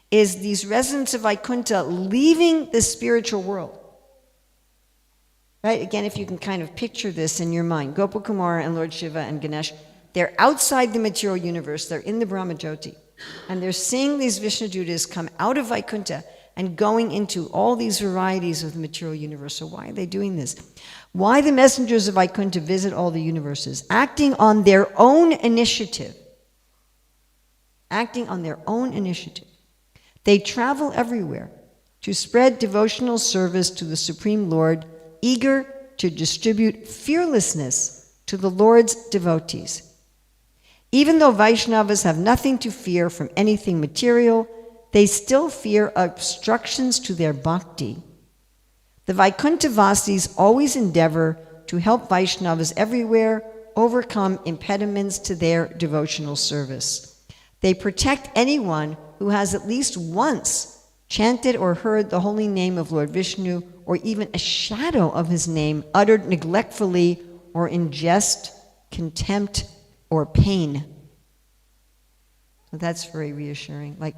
is these residents of Vaikuntha leaving the spiritual world. Right? Again, if you can kind of picture this in your mind, Gopakumar and Lord Shiva and Ganesh, they're outside the material universe, they're in the Brahmajyoti, and they're seeing these Vishnudutas come out of Vaikuntha and going into all these varieties of the material universe. So why are they doing this? Why the messengers of Vaikuntha visit all the universes? Acting on their own initiative. Acting on their own initiative. They travel everywhere to spread devotional service to the Supreme Lord, eager to distribute fearlessness to the Lord's devotees. Even though Vaishnavas have nothing to fear from anything material, they still fear obstructions to their bhakti. The Vaikuntha-vasis always endeavor to help Vaishnavas everywhere overcome impediments to their devotional service. They protect anyone who has at least once chanted or heard the holy name of Lord Vishnu, or even a shadow of his name uttered neglectfully or in jest, contempt, or pain. So that's very reassuring. Like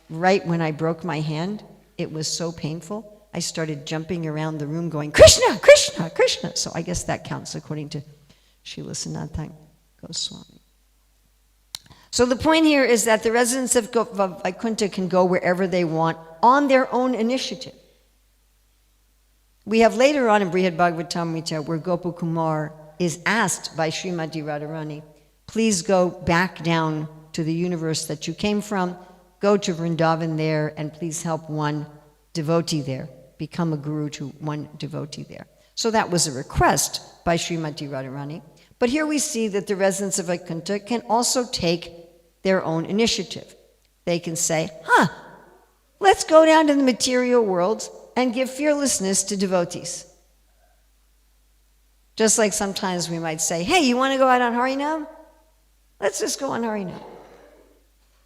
right when I broke my hand, it was so painful, I started jumping around the room going, Krishna, Krishna, Krishna. So I guess that counts according to Srila Sanatana Goswami. So the point here is that the residents of Vaikuntha can go wherever they want on their own initiative. We have later on in Brihad Bhagavatamrita where Gopakumar is asked by Srimati Radharani, please go back down to the universe that you came from, go to Vrindavan there, and please help one devotee there, become a guru to one devotee there. So that was a request by Srimati Radharani. But here we see that the residents of Vaikuntha can also take their own initiative. They can say, let's go down to the material world and give fearlessness to devotees. Just like sometimes we might say, hey, you want to go out on Harinam? Let's just go on Harinam.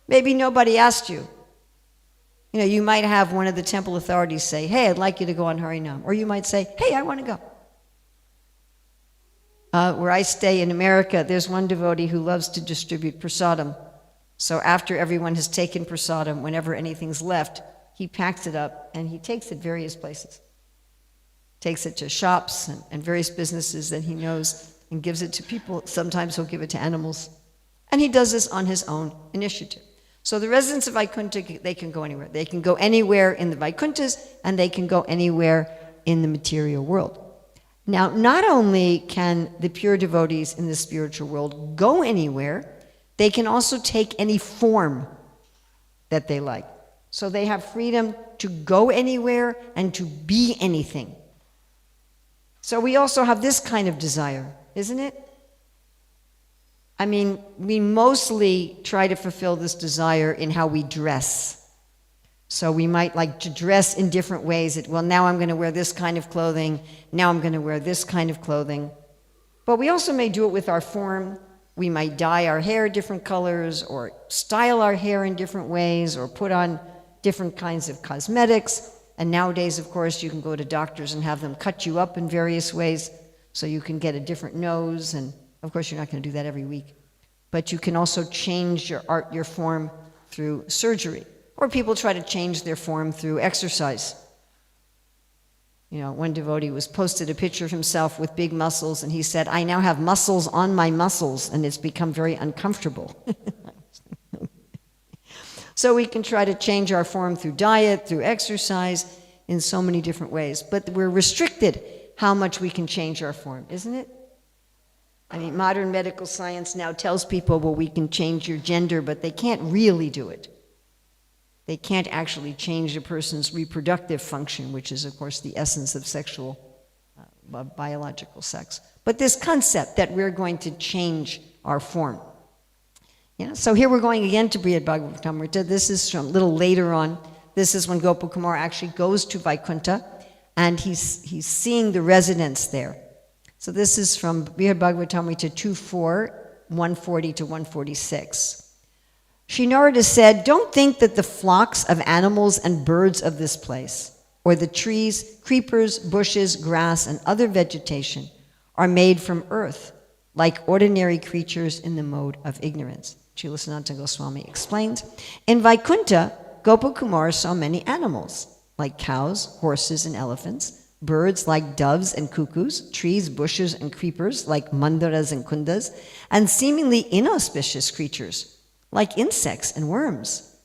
Maybe nobody asked you. You know, you might have one of the temple authorities say, hey, I'd like you to go on Harinam. Or you might say, hey, I want to go. Where I stay in America, there's one devotee who loves to distribute prasadam. So after everyone has taken prasadam, whenever anything's left, he packs it up and he takes it various places. Takes it to shops and various businesses that he knows and gives it to people. Sometimes he'll give it to animals. And he does this on his own initiative. So the residents of Vaikuntha, they can go anywhere. They can go anywhere in the Vaikunthas, and they can go anywhere in the material world. Now, not only can the pure devotees in the spiritual world go anywhere, they can also take any form that they like. So they have freedom to go anywhere and to be anything. So we also have this kind of desire, isn't it? I mean, we mostly try to fulfill this desire in how we dress. So we might like to dress in different ways. Well, now I'm going to wear this kind of clothing. Now I'm going to wear this kind of clothing. But we also may do it with our form. We might dye our hair different colors, or style our hair in different ways, or put on different kinds of cosmetics. And nowadays, of course, you can go to doctors and have them cut you up in various ways so you can get a different nose. And of course, you're not going to do that every week. But you can also change your form through surgery. Or people try to change their form through exercise. You know, one devotee posted a picture of himself with big muscles, and he said, I now have muscles on my muscles, and it's become very uncomfortable. So we can try to change our form through diet, through exercise, in so many different ways. But we're restricted how much we can change our form, isn't it? I mean, modern medical science now tells people, well, we can change your gender, but they can't really do it. They can't actually change a person's reproductive function, which is, of course, the essence of sexual, biological sex. But this concept that we're going to change our form. Yeah, so here we're going again to Brihad Bhagavatamrita. This is from a little later on. This is when Gopakumar actually goes to Vaikuntha, and he's seeing the residents there. So this is from Brihad Bhagavatamrita 2.4, 140 to 146. Sri Narada said, "Don't think that the flocks of animals and birds of this place, or the trees, creepers, bushes, grass, and other vegetation are made from earth, like ordinary creatures in the mode of ignorance." Srila Sanatana Goswami explains, in Vaikuntha, Gopakumar saw many animals, like cows, horses, and elephants, birds like doves and cuckoos, trees, bushes, and creepers like mandaras and kundas, and seemingly inauspicious creatures, like insects and worms.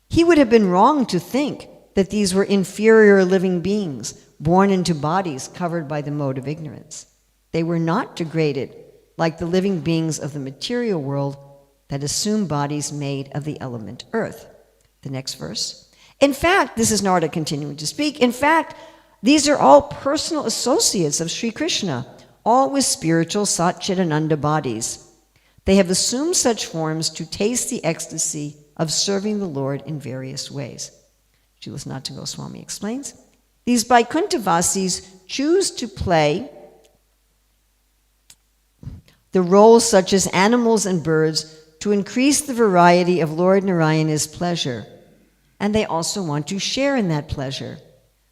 He would have been wrong to think that these were inferior living beings, born into bodies covered by the mode of ignorance. They were not degraded like the living beings of the material world that assume bodies made of the element earth. The next verse. In fact, this is Narada continuing to speak, in fact, these are all personal associates of Sri Krishna, all with spiritual Satchidananda bodies. They have assumed such forms to taste the ecstasy of serving the Lord in various ways. Srila Sanatana Goswami explains, these Vaikuntha-vasis choose to play the roles such as animals and birds to increase the variety of Lord Narayana's pleasure, and they also want to share in that pleasure.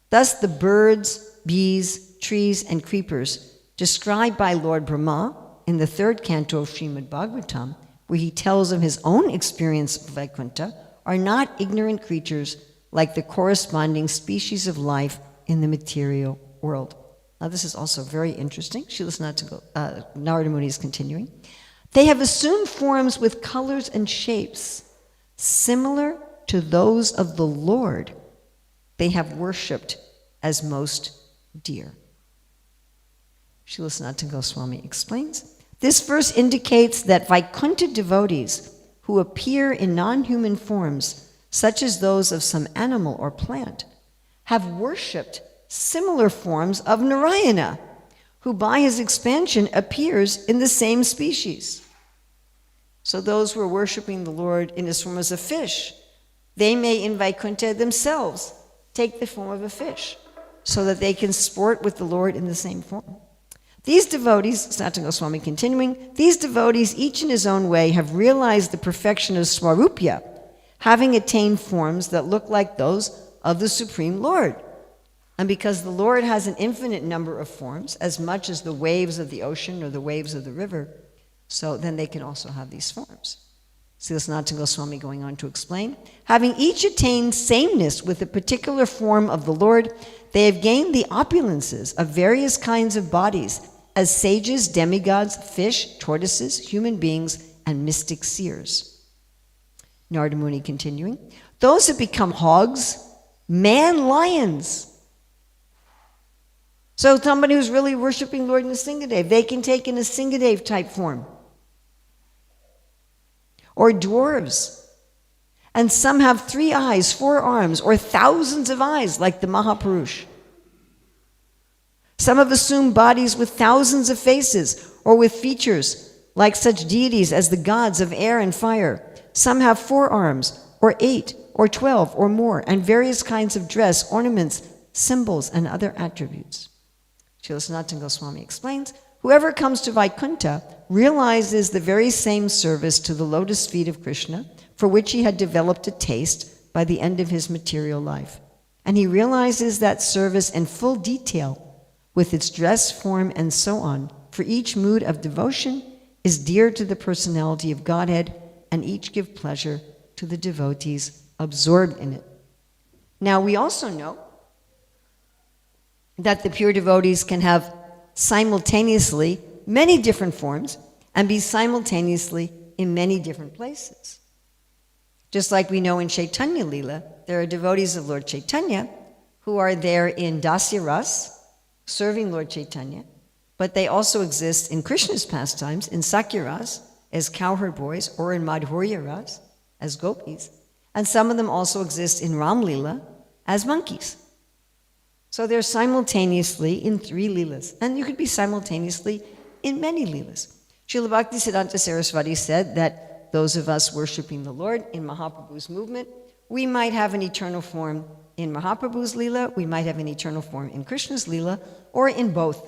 Thus the birds, bees, trees, and creepers described by Lord Brahma in the 3rd canto of Srimad Bhagavatam, where he tells of his own experience of Vaikuntha, are not ignorant creatures like the corresponding species of life in the material world. Now this is also very interesting. Narada Muni is continuing. They have assumed forms with colors and shapes similar to those of the Lord they have worshipped as most dear. Srila Sanatana Goswami explains, this verse indicates that Vaikuntha devotees who appear in non-human forms, such as those of some animal or plant, have worshipped similar forms of Narayana, who by his expansion appears in the same species. So those who are worshiping the Lord in his form as a fish, they may in Vaikuntha themselves take the form of a fish, so that they can sport with the Lord in the same form. These devotees, Sanatana Goswami continuing, these devotees, each in his own way, have realized the perfection of Swarupya, having attained forms that look like those of the Supreme Lord. And because the Lord has an infinite number of forms, as much as the waves of the ocean or the waves of the river, so then they can also have these forms. Srila Sanatana Goswami going on to explain, having each attained sameness with a particular form of the Lord, they have gained the opulences of various kinds of bodies, as sages, demigods, fish, tortoises, human beings, and mystic seers. Narada Muni continuing, those have become hogs, man-lions. So somebody who's really worshiping Lord Nrsingadev, they can take in a Singadev type form. Or dwarves. And some have 3 eyes, 4 arms, or thousands of eyes, like the Mahapurush. Some have assumed bodies with thousands of faces, or with features, like such deities as the gods of air and fire. Some have 4 arms, or 8, or 12, or more, and various kinds of dress, ornaments, symbols, and other attributes. Srila Sanatana Goswami explains, whoever comes to Vaikuntha realizes the very same service to the lotus feet of Krishna for which he had developed a taste by the end of his material life. And he realizes that service in full detail, with its dress, form, and so on, for each mood of devotion is dear to the personality of Godhead, and each give pleasure to the devotees absorbed in it. Now we also know that the pure devotees can have simultaneously many different forms and be simultaneously in many different places. Just like we know in Chaitanya Lila, there are devotees of Lord Chaitanya who are there in Dasi Ras, serving Lord Chaitanya, but they also exist in Krishna's pastimes, in Sakya Ras, as cowherd boys, or in Madhurya Ras, as gopis, and some of them also exist in Ram Lila as monkeys. So they're simultaneously in 3 Leelas, and you could be simultaneously in many Leelas. Srila Bhaktisiddhanta Saraswati said that those of us worshiping the Lord in Mahaprabhu's movement, we might have an eternal form in Mahaprabhu's Leela, we might have an eternal form in Krishna's Leela, or in both.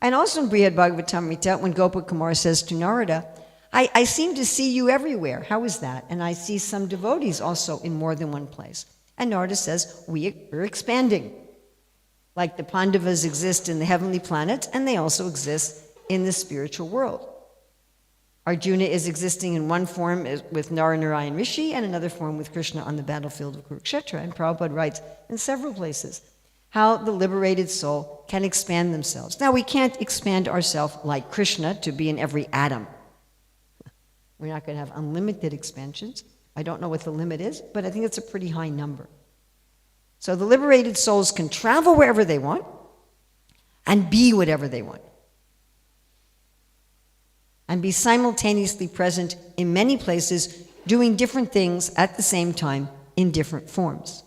And also in Brihad Bhagavatamrita, when Gopakumar says to Narada, I seem to see you everywhere. How is that? And I see some devotees also in more than one place. And Narada says, we're expanding. Like the Pandavas exist in the heavenly planets, and they also exist in the spiritual world. Arjuna is existing in one form with Naranarayan Rishi, and another form with Krishna on the battlefield of Kurukshetra. And Prabhupada writes in several places how the liberated soul can expand themselves. Now, we can't expand ourselves like Krishna to be in every atom. We're not going to have unlimited expansions. I don't know what the limit is, but I think it's a pretty high number. So the liberated souls can travel wherever they want and be whatever they want, and be simultaneously present in many places, doing different things at the same time in different forms.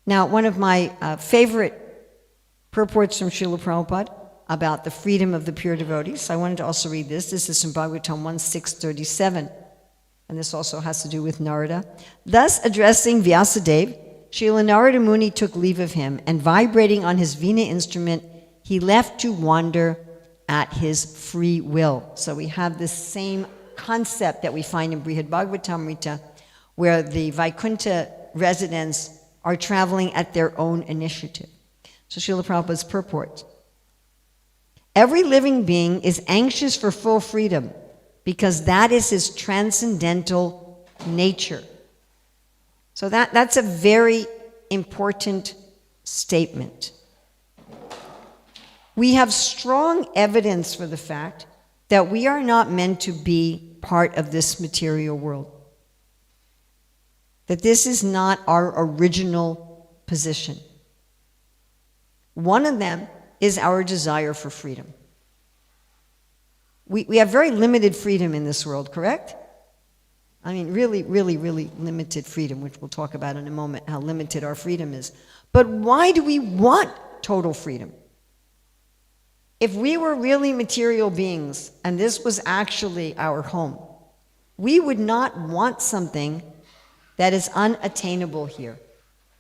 Now, one of my favorite purports from Srila Prabhupada about the freedom of the pure devotees, I wanted to also read this. This is from Bhagavatam 1.637, and this also has to do with Narada. Thus addressing Vyasadeva, Srila Narada Muni took leave of him, and vibrating on his Veena instrument, he left to wander at his free will. So we have this same concept that we find in Brihad Bhagavatamrita, where the Vaikuntha residents are traveling at their own initiative. So Srila Prabhupada's purport. Every living being is anxious for full freedom because that is his transcendental nature. So that's a very important statement. We have strong evidence for the fact that we are not meant to be part of this material world. That this is not our original position. One of them is our desire for freedom. We have very limited freedom in this world, correct? I mean, really, really, really limited freedom, which we'll talk about in a moment, how limited our freedom is. But why do we want total freedom? If we were really material beings, and this was actually our home, we would not want something that is unattainable here.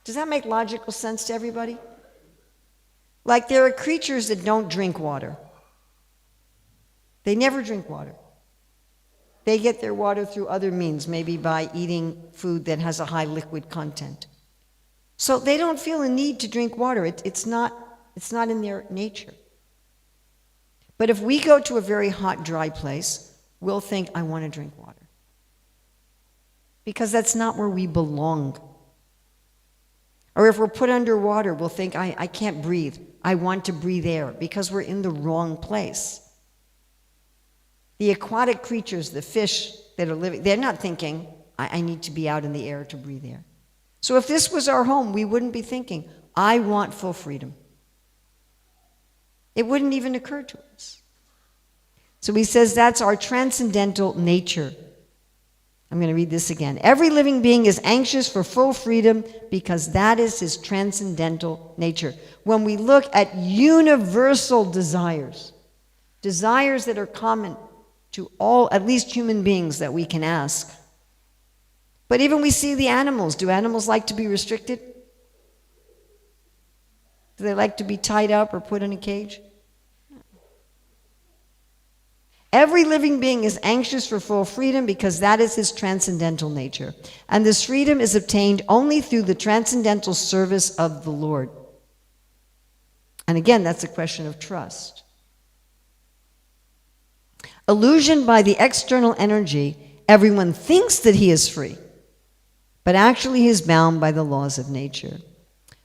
Does that make logical sense to everybody? Like there are creatures that don't drink water. They never drink water. They get their water through other means, maybe by eating food that has a high liquid content. So they don't feel a need to drink water. It's not in their nature. But if we go to a very hot, dry place, we'll think, I want to drink water. Because that's not where we belong. Or if we're put underwater, we'll think, I can't breathe. I want to breathe air, because we're in the wrong place. The aquatic creatures, the fish that are living, they're not thinking, I need to be out in the air to breathe air. So if this was our home, we wouldn't be thinking, I want full freedom. It wouldn't even occur to us. So he says that's our transcendental nature. I'm going to read this again. Every living being is anxious for full freedom because that is his transcendental nature. When we look at universal desires, desires that are common to all, at least human beings that we can ask. But even we see the animals. Do animals like to be restricted? Do they like to be tied up or put in a cage? Every living being is anxious for full freedom because that is his transcendental nature. And this freedom is obtained only through the transcendental service of the Lord. And again, that's a question of trust. Illusioned by the external energy, everyone thinks that he is free, but actually he is bound by the laws of nature.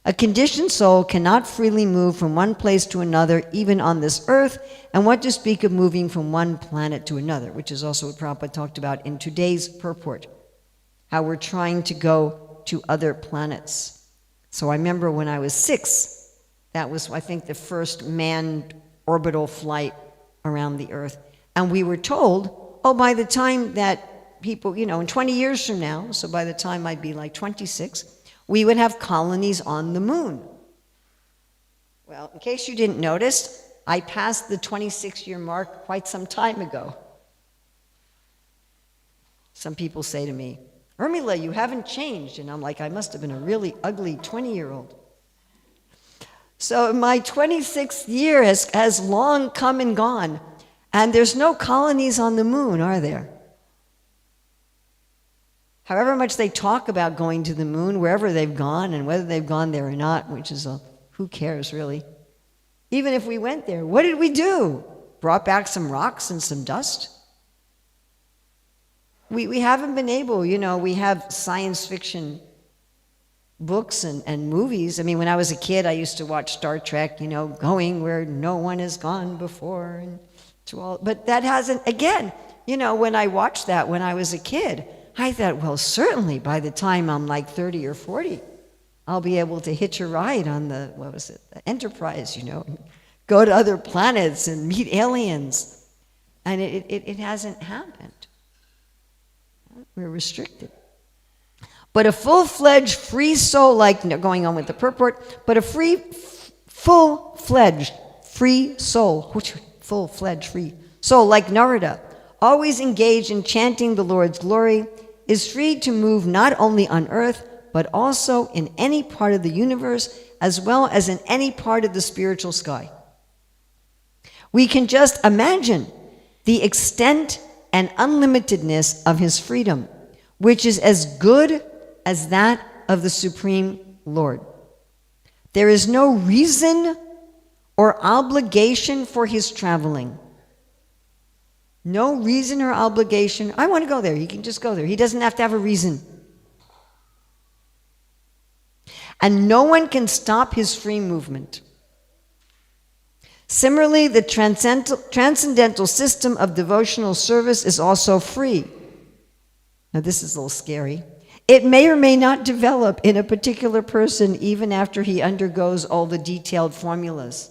A conditioned soul cannot freely move from one place to another, even on this earth, and what to speak of moving from one planet to another, which is also what Prabhupada talked about in today's purport, how we're trying to go to other planets. So I remember when I was 6, that was, I think, the first manned orbital flight around the earth. And we were told, oh, by the time that people, in 20 years from now, so by the time I'd be like 26, we would have colonies on the moon. Well, in case you didn't notice, I passed the 26-year mark quite some time ago. Some people say to me, Urmila, you haven't changed. And I'm like, I must have been a really ugly 20-year-old. So my 26th year has long come and gone, and there's no colonies on the moon, are there? However much they talk about going to the moon, wherever they've gone, and whether they've gone there or not, which is who cares really? Even if we went there, what did we do? Brought back some rocks and some dust? We haven't been able, we have science fiction books and movies. I mean, when I was a kid, I used to watch Star Trek, going where no one has gone before. But that hasn't, again, when I watched that when I was a kid, I thought, well, certainly by the time I'm like 30 or 40, I'll be able to hitch a ride on the Enterprise, go to other planets and meet aliens. And it hasn't happened. We're restricted. But a full-fledged free soul, going on with the purport, but a full-fledged free soul like Narada, always engaged in chanting the Lord's glory, is free to move not only on earth, but also in any part of the universe, as well as in any part of the spiritual sky. We can just imagine the extent and unlimitedness of his freedom, which is as good as that of the Supreme Lord. There is no reason or obligation for his traveling. No reason or obligation. I want to go there. He can just go there. He doesn't have to have a reason. And no one can stop his free movement. Similarly, the transcendental system of devotional service is also free. Now, this is a little scary. It may or may not develop in a particular person even after he undergoes all the detailed formulas.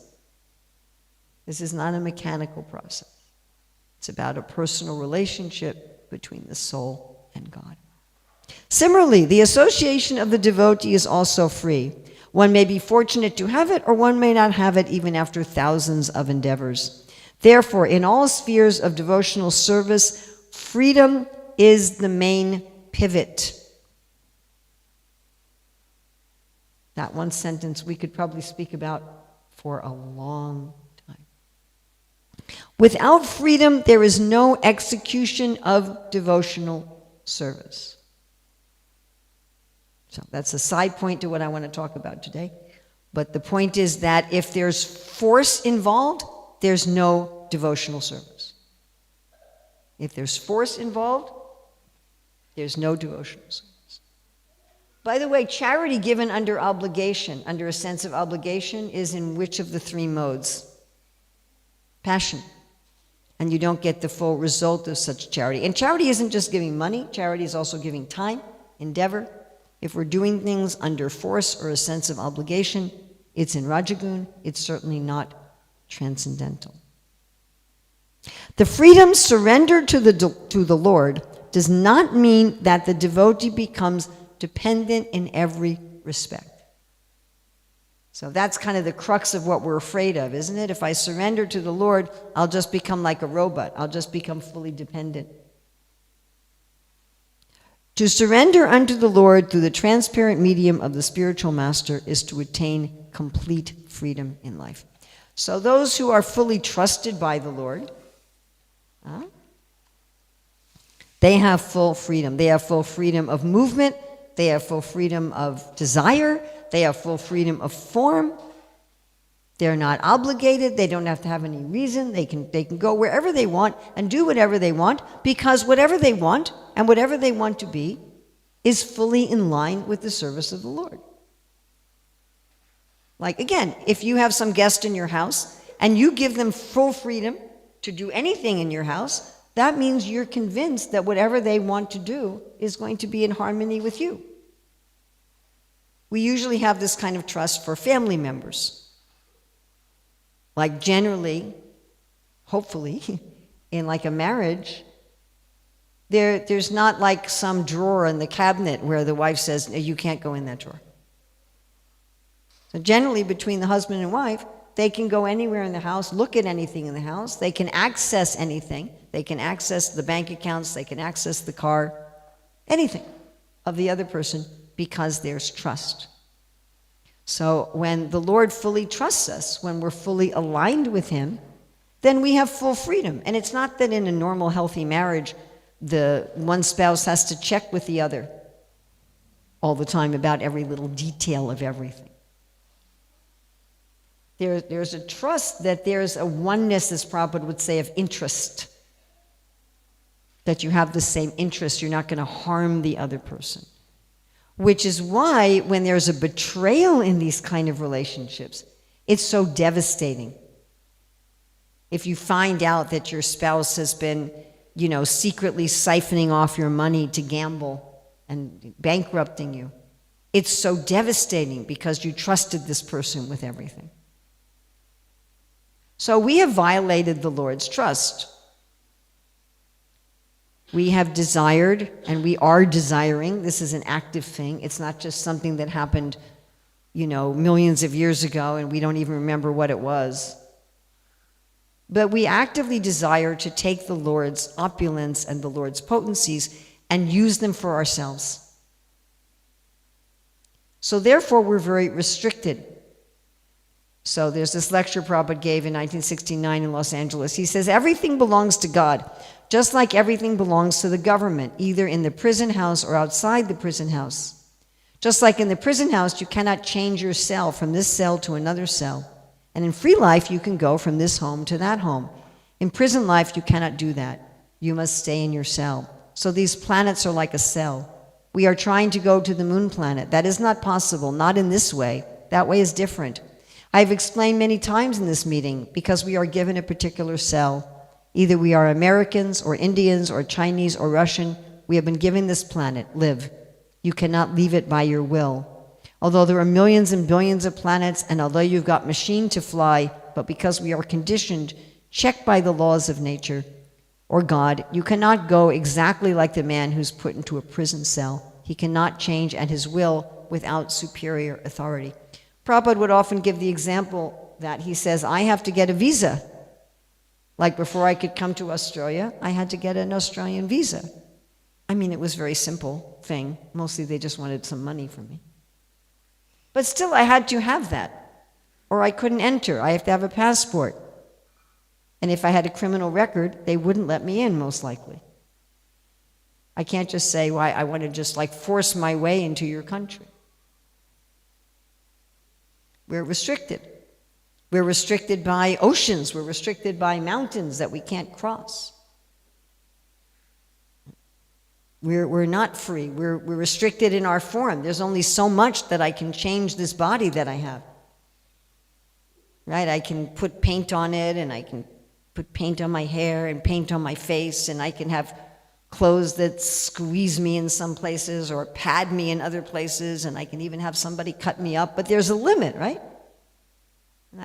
This is not a mechanical process. It's about a personal relationship between the soul and God. Similarly, the association of the devotee is also free. One may be fortunate to have it, or one may not have it even after thousands of endeavors. Therefore, in all spheres of devotional service, freedom is the main pivot. That one sentence we could probably speak about for a long time. Without freedom, there is no execution of devotional service. So that's a side point to what I want to talk about today. But the point is that if there's force involved, there's no devotional service. If there's force involved, there's no devotional service. By the way, charity given under obligation, under a sense of obligation, is in which of the three modes? Passion. And you don't get the full result of such charity. And charity isn't just giving money. Charity is also giving time, endeavor. If we're doing things under force or a sense of obligation, it's in Rajagun. It's certainly not transcendental. The freedom surrendered to the Lord does not mean that the devotee becomes dependent in every respect. So that's kind of the crux of what we're afraid of, isn't it? If I surrender to the Lord, I'll just become like a robot. I'll just become fully dependent. To surrender unto the Lord through the transparent medium of the spiritual master is to attain complete freedom in life. So those who are fully trusted by the Lord, they have full freedom. They have full freedom of movement. They have full freedom of desire. They have full freedom of form. They're not obligated. They don't have to have any reason. They can go wherever they want and do whatever they want, because whatever they want and whatever they want to be is fully in line with the service of the Lord. Like, again, if you have some guest in your house and you give them full freedom to do anything in your house, that means you're convinced that whatever they want to do is going to be in harmony with you. We usually have this kind of trust for family members. Like generally, hopefully, in like a marriage, there's not like some drawer in the cabinet where the wife says, no, you can't go in that drawer. So generally, between the husband and wife, They can go anywhere in the house, look at anything in the house. They can access anything. They can access the bank accounts. They can access the car, anything of the other person, because there's trust. So when the Lord fully trusts us, when we're fully aligned with Him, then we have full freedom. And it's not that in a normal, healthy marriage, the one spouse has to check with the other all the time about every little detail of everything. There's a trust that there's a oneness, as Prabhupada would say, of interest. That you have the same interest, you're not going to harm the other person. Which is why when there's a betrayal in these kind of relationships, it's so devastating. If you find out that your spouse has been, secretly siphoning off your money to gamble and bankrupting you, it's so devastating because you trusted this person with everything. So we have violated the Lord's trust. We have desired, and we are desiring. This is an active thing. It's not just something that happened, millions of years ago, and we don't even remember what it was. But we actively desire to take the Lord's opulence and the Lord's potencies and use them for ourselves. So therefore, we're very restricted. So there's this lecture Prabhupada gave in 1969 in Los Angeles. He says, everything belongs to God, just like everything belongs to the government, either in the prison house or outside the prison house. Just like in the prison house, you cannot change your cell from this cell to another cell. And in free life, you can go from this home to that home. In prison life, you cannot do that. You must stay in your cell. So these planets are like a cell. We are trying to go to the moon planet. That is not possible, not in this way. That way is different. I've explained many times in this meeting, because we are given a particular cell. Either we are Americans or Indians or Chinese or Russian. We have been given this planet. Live. You cannot leave it by your will. Although there are millions and billions of planets, and although you've got machine to fly, but because we are conditioned, checked by the laws of nature or God, you cannot go exactly like the man who's put into a prison cell. He cannot change at his will without superior authority. Prabhupada would often give the example that he says, I have to get a visa. Like before I could come to Australia, I had to get an Australian visa. I mean, it was a very simple thing. Mostly they just wanted some money from me. But still, I had to have that, or I couldn't enter. I have to have a passport. And if I had a criminal record, they wouldn't let me in, most likely. I can't just say, well, I want to just force my way into your country. We're restricted. We're restricted by oceans. We're restricted by mountains that we can't cross. We're not free. We're restricted in our form. There's only so much that I can change this body that I have. Right? I can put paint on it, and I can put paint on my hair and paint on my face, and I can have clothes that squeeze me in some places or pad me in other places, and I can even have somebody cut me up, but there's a limit, right? And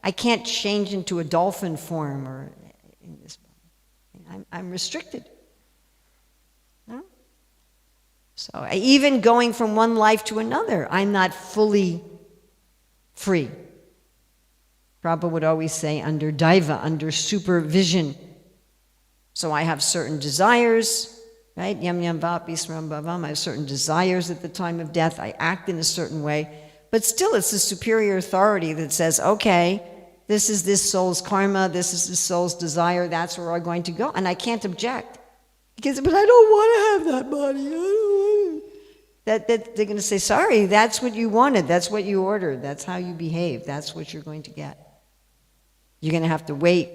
I can't change into a dolphin form or in this body. I'm restricted. No? So even going from one life to another, I'm not fully free. Prabhupada would always say, under daiva, under supervision. So I have certain desires, right? Yam yam vapi sram bhavam. I have certain desires at the time of death. I act in a certain way. But still, it's the superior authority that says, okay, this is this soul's karma, this is this soul's desire, that's where I'm going to go. And I can't object. Because, but I don't want to have that body. I don't want it. That they're going to say, sorry, that's what you wanted, that's what you ordered, that's how you behave, that's what you're going to get. You're going to have to wait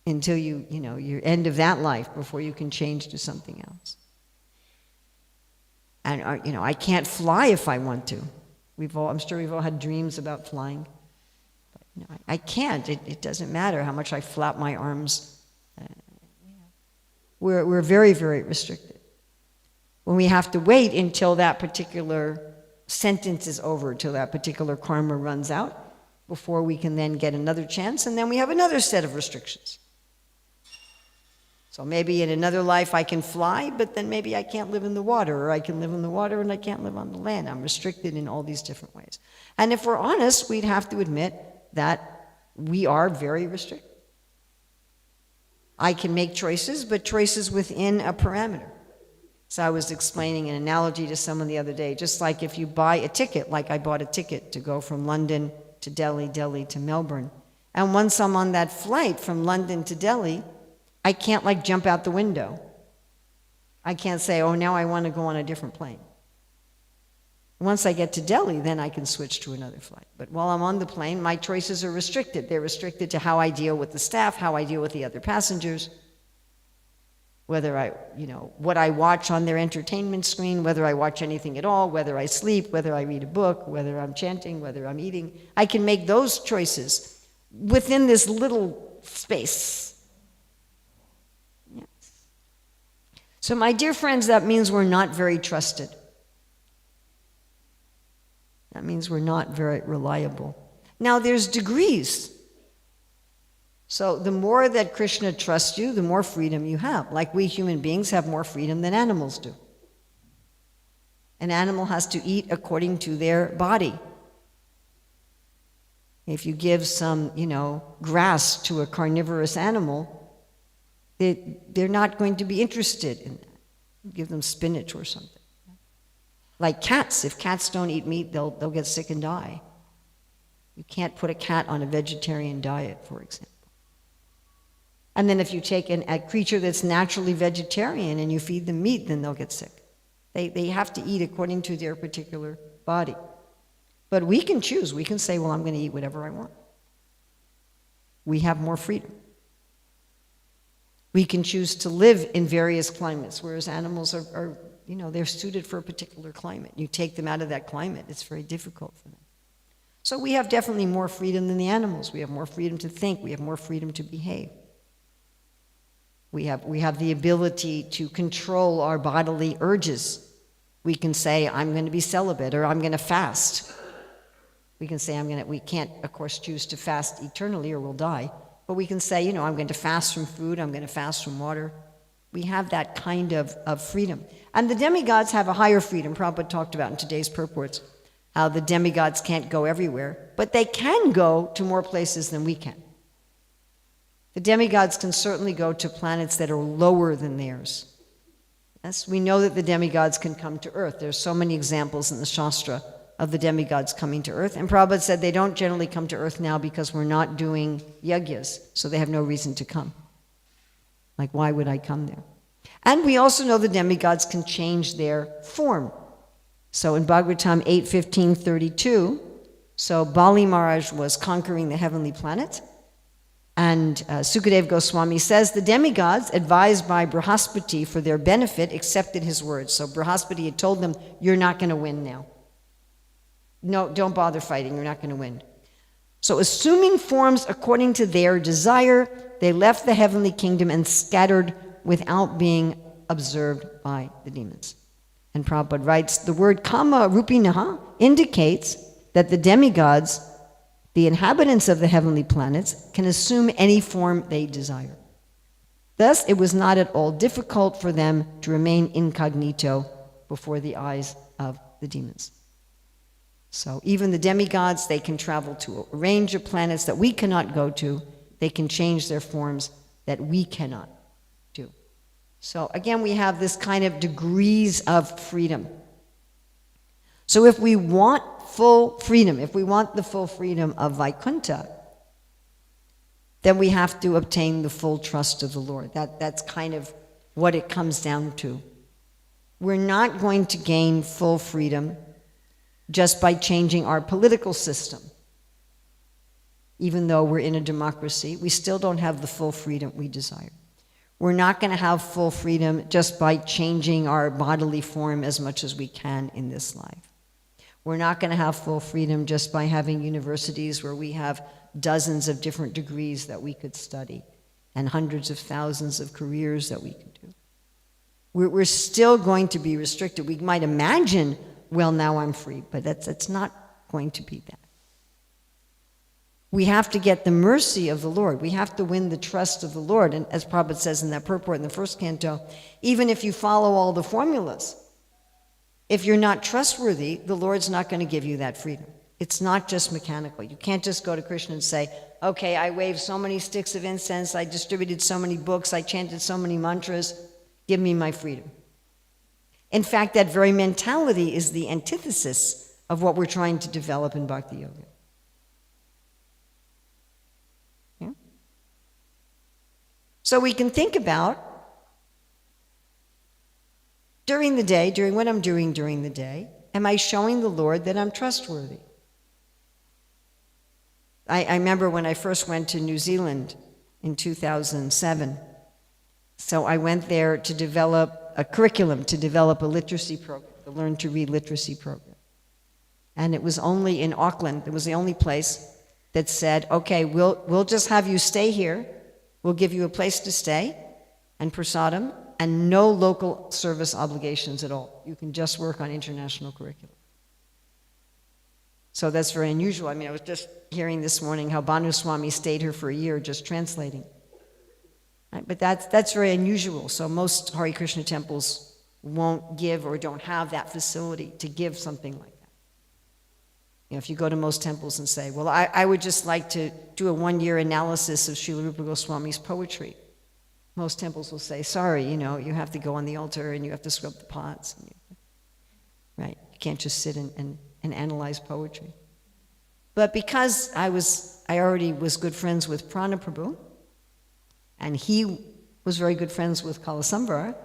until your end of that life before you can change to something else. And I can't fly if I want to. I'm sure we've all had dreams about flying. But, I can't. It doesn't matter how much I flap my arms. We're very, very restricted. When we have to wait until that particular sentence is over, till that particular karma runs out, before we can then get another chance, and then we have another set of restrictions. So maybe in another life I can fly, but then maybe I can't live in the water, or I can live in the water and I can't live on the land. I'm restricted in all these different ways. And if we're honest, we'd have to admit that we are very restricted. I can make choices, but choices within a parameter. So I was explaining an analogy to someone the other day, just like if you buy a ticket, like I bought a ticket to go from London to Delhi, Delhi to Melbourne. And once I'm on that flight from London to Delhi, I can't like jump out the window. I can't say, oh, now I want to go on a different plane. Once I get to Delhi, then I can switch to another flight. But while I'm on the plane, my choices are restricted. They're restricted to how I deal with the staff, how I deal with the other passengers, whether I, what I watch on their entertainment screen, whether I watch anything at all, whether I sleep, whether I read a book, whether I'm chanting, whether I'm eating. I can make those choices within this little space. Yes. So my dear friends, that means we're not very trusted. That means we're not very reliable. Now there's degrees. So the more that Krishna trusts you, the more freedom you have. Like we human beings have more freedom than animals do. An animal has to eat according to their body. If you give some, grass to a carnivorous animal, they're not going to be interested in that. Give them spinach or something. Like cats, if cats don't eat meat, they'll get sick and die. You can't put a cat on a vegetarian diet, for example. And then if you take a creature that's naturally vegetarian and you feed them meat, then they'll get sick. They have to eat according to their particular body. But we can choose. We can say, well, I'm going to eat whatever I want. We have more freedom. We can choose to live in various climates, whereas animals are they're suited for a particular climate. You take them out of that climate, it's very difficult for them. So we have definitely more freedom than the animals. We have more freedom to think. We have more freedom to behave. We have the ability to control our bodily urges. We can say, I'm going to be celibate, or I'm going to fast. We can say, we can't, of course, choose to fast eternally or we'll die. But we can say, I'm going to fast from food, I'm going to fast from water. We have that kind of freedom. And the demigods have a higher freedom. Prabhupada talked about in today's purports how the demigods can't go everywhere, but they can go to more places than we can. The demigods can certainly go to planets that are lower than theirs. Yes, we know that the demigods can come to Earth. There's so many examples in the Shastra of the demigods coming to Earth. And Prabhupada said they don't generally come to Earth now because we're not doing yagyas, so they have no reason to come. Like, why would I come there? And we also know the demigods can change their form. So in Bhagavatam 8:15-32, so Bali Maharaj was conquering the heavenly planet, and Sukadeva Goswami says the demigods, advised by Brihaspati for their benefit, accepted his words. So Brihaspati had told them, you're not going to win now. No, don't bother fighting, you're not going to win. So assuming forms according to their desire, they left the heavenly kingdom and scattered without being observed by the demons. And Prabhupada writes, the word kama rupinaha indicates that the demigods, the inhabitants of the heavenly planets, can assume any form they desire. Thus, it was not at all difficult for them to remain incognito before the eyes of the demons. So even the demigods, they can travel to a range of planets that we cannot go to. They can change their forms that we cannot do. So again, we have this kind of degrees of freedom. So if we want full freedom, if we want the full freedom of Vaikuntha, then we have to obtain the full trust of the Lord. That's kind of what it comes down to. We're not going to gain full freedom just by changing our political system. Even though we're in a democracy, we still don't have the full freedom we desire. We're not going to have full freedom just by changing our bodily form as much as we can in this life. We're not going to have full freedom just by having universities where we have dozens of different degrees that we could study and hundreds of thousands of careers that we could do. We're still going to be restricted. We might imagine, well, now I'm free, but that's not going to be that. We have to get the mercy of the Lord. We have to win the trust of the Lord. And as Prabhupada says in that purport in the first canto, even if you follow all the formulas, if you're not trustworthy, the Lord's not going to give you that freedom. It's not just mechanical. You can't just go to Krishna and say, okay, I waved so many sticks of incense, I distributed so many books, I chanted so many mantras, give me my freedom. In fact, that very mentality is the antithesis of what we're trying to develop in Bhakti Yoga. Yeah? So we can think about, during the day, during what I'm doing during the day, am I showing the Lord that I'm trustworthy? I remember when I first went to New Zealand in 2007. So I went there to develop a curriculum, to develop a literacy program, the Learn to Read literacy program. And it was only in Auckland, it was the only place that said, okay, we'll just have you stay here, we'll give you a place to stay, and prasadam, and no local service obligations at all. You can just work on international curriculum. So that's very unusual. I mean, I was just hearing this morning how Bhanu Swami stayed here for a year just translating. Right? But that's very unusual. So most Hare Krishna temples won't give or don't have that facility to give something like that. You know, if you go to most temples and say, well, I would just like to do a one-year analysis of Srila Rupa Goswami's poetry. Most temples will say, sorry, you know, you have to go on the altar and you have to scrub the pots. Right? You can't just sit and analyze poetry. But because I already was good friends with Prana Prabhu, and he was very good friends with Kalasamvara,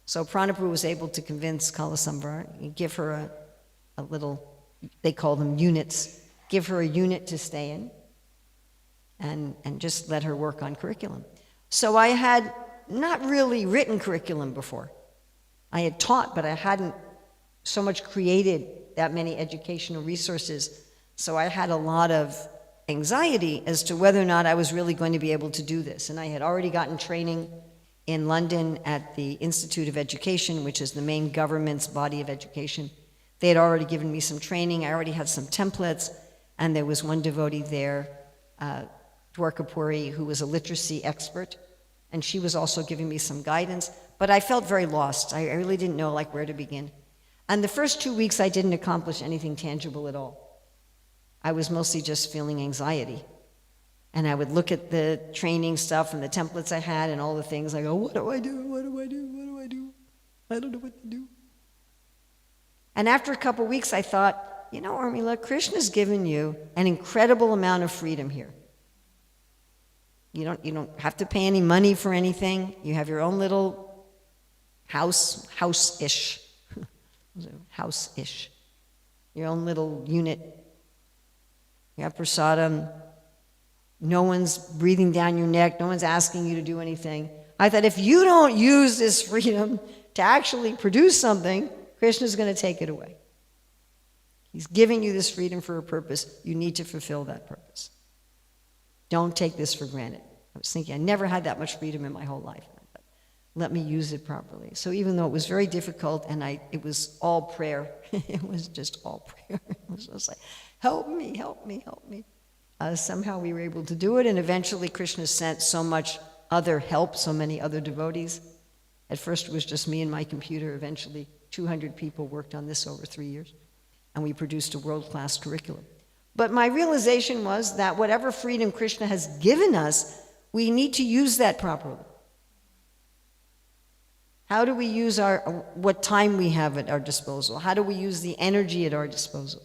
so Prana Prabhu was able to convince Kalasamvara and give her a little, they call them units, give her a unit to stay in, and just let her work on curriculum. So I had not really written curriculum before. I had taught, but I hadn't so much created that many educational resources. So I had a lot of anxiety as to whether or not I was really going to be able to do this. And I had already gotten training in London at the Institute of Education, which is the main government's body of education. They had already given me some training. I already had some templates. And there was one devotee there, Dwarkapuri, who was a literacy expert. And she was also giving me some guidance. But I felt very lost. I really didn't know where to begin. And the first 2 weeks, I didn't accomplish anything tangible at all. I was mostly just feeling anxiety. And I would look at the training stuff and the templates I had and all the things. I go, what do I do? What do I do? What do I do? I don't know what to do. And after a couple weeks, I thought, you know, Urmila, Krishna's given you an incredible amount of freedom here. You don't have to pay any money for anything. You have your own little house-ish. House-ish. Your own little unit. You have prasadam. No one's breathing down your neck. No one's asking you to do anything. I thought, if you don't use this freedom to actually produce something, Krishna's going to take it away. He's giving you this freedom for a purpose. You need to fulfill that purpose. Don't take this for granted. I was thinking, I never had that much freedom in my whole life. Let me use it properly. So even though it was very difficult and it was all prayer, it was just all prayer. It was just like, help me, help me, help me. Somehow we were able to do it, and eventually Krishna sent so much other help, so many other devotees. At first it was just me and my computer. Eventually 200 people worked on this over 3 years, and we produced a world-class curriculum. But my realization was that whatever freedom Krishna has given us, we need to use that properly. How do we use what time we have at our disposal? How do we use the energy at our disposal?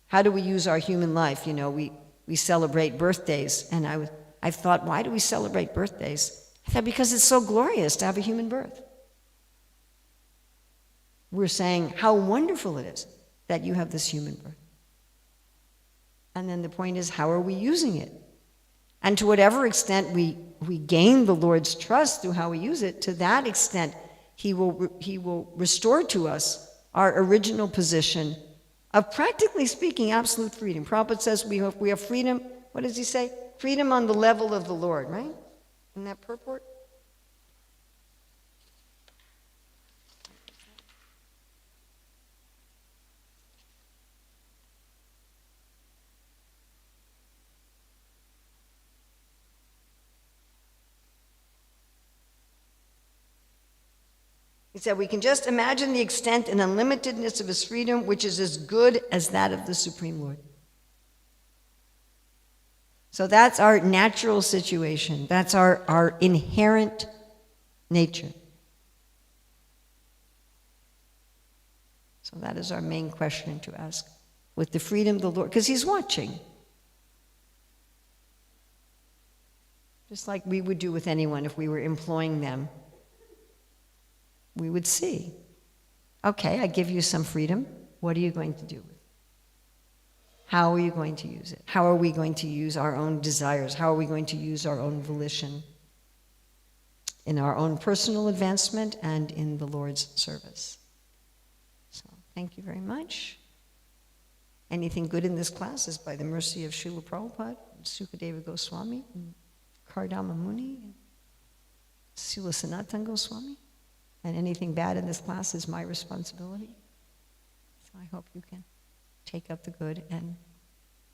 How do we use our human life? You know, we celebrate birthdays, and I've thought, why do we celebrate birthdays? I thought, because it's so glorious to have a human birth. We're saying how wonderful it is that you have this human birth. And then the point is, how are we using it? And to whatever extent we gain the Lord's trust through how we use it, to that extent, He will restore to us our original position of, practically speaking, absolute freedom. Prabhupada says we have freedom. What does he say? Freedom on the level of the Lord, right? In that purport? He said, we can just imagine the extent and unlimitedness of his freedom, which is as good as that of the Supreme Lord. So that's our natural situation. That's our inherent nature. So that is our main question to ask. With the freedom of the Lord, because he's watching. Just like we would do with anyone if we were employing them. We would see, okay, I give you some freedom. What are you going to do with it? How are you going to use it? How are we going to use our own desires? How are we going to use our own volition in our own personal advancement and in the Lord's service? So, thank you very much. Anything good in this class is by the mercy of Srila Prabhupada, Sukadeva Goswami, and Kardama Muni, and Srila Sanatana Goswami. And anything bad in this class is my responsibility. So I hope you can take up the good and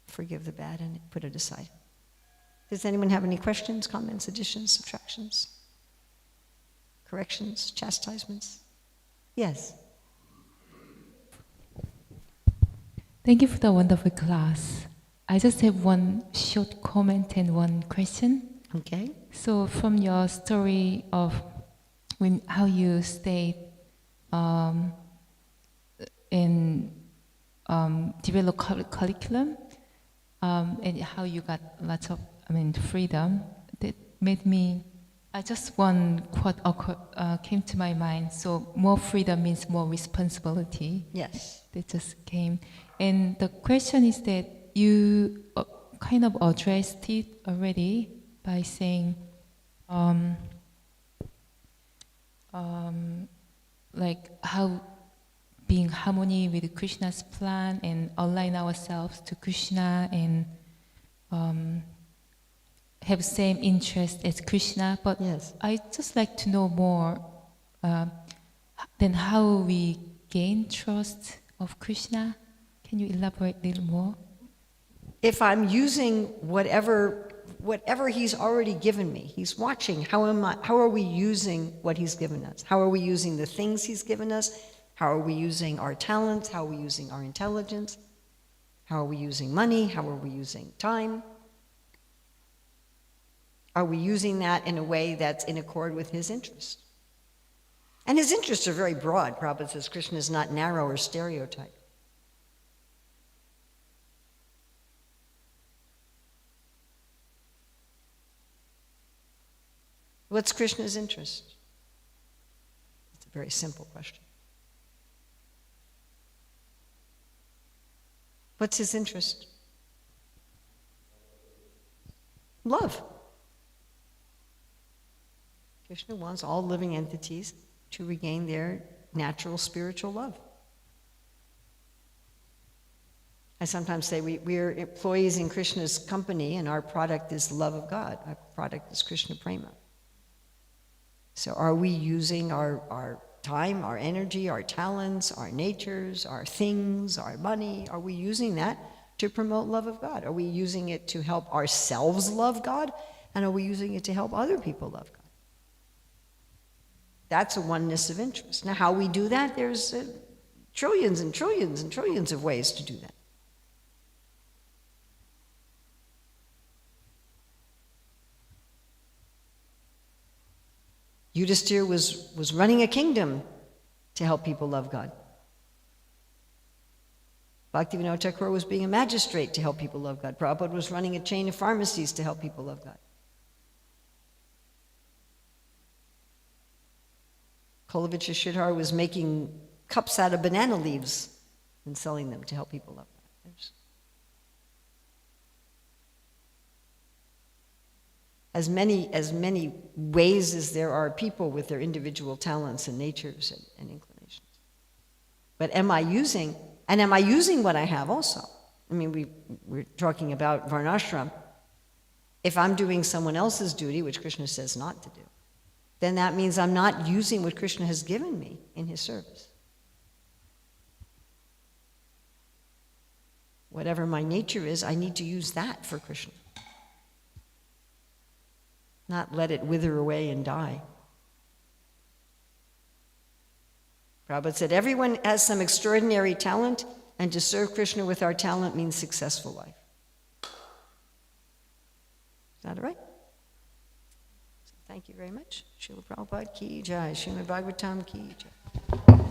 forgive the bad and put it aside. Does anyone have any questions, comments, additions, subtractions, corrections, chastisements? Yes. Thank you for the wonderful class. I just have one short comment and one question. Okay. So from your story of how you stayed in develop curriculum and how you got lots of freedom, that made me. Just one quote came to my mind. So more freedom means more responsibility. Yes. That just came. And the question is that you kind of addressed it already by saying, like how being harmony with Krishna's plan and align ourselves to Krishna and have same interest as Krishna. But yes. I just like to know more than how we gain trust of Krishna. Can you elaborate a little more? If I'm using whatever he's already given me, he's watching. How are we using what he's given us? How are we using the things he's given us? How are we using our talents? How are we using our intelligence? How are we using money? How are we using time? Are we using that in a way that's in accord with his interest? And his interests are very broad. Prabhupada says Krishna is not narrow or stereotyped. What's Krishna's interest? It's a very simple question. What's his interest? Love. Krishna wants all living entities to regain their natural spiritual love. I sometimes say we're employees in Krishna's company and our product is love of God. Our product is Krishna Prema. So are we using our time, our energy, our talents, our natures, our things, our money, are we using that to promote love of God? Are we using it to help ourselves love God? And are we using it to help other people love God? That's a oneness of interest. Now how we do that, there's trillions and trillions and trillions of ways to do that. Yudhisthira was running a kingdom to help people love God. Bhaktivinoda Thakur was being a magistrate to help people love God. Prabhupada was running a chain of pharmacies to help people love God. Kolovich Sridhar was making cups out of banana leaves and selling them to help people love God. As many ways as there are people with their individual talents and natures and inclinations. But am I using what I have also? I mean, we're talking about varnashram. If I'm doing someone else's duty, which Krishna says not to do, then that means I'm not using what Krishna has given me in his service. Whatever my nature is, I need to use that for Krishna. Not let it wither away and die. Prabhupada said, everyone has some extraordinary talent, and to serve Krishna with our talent means successful life. Is that all right? So thank you very much. Srila Prabhupada ki jai. Srimad Bhagavatam ki jai.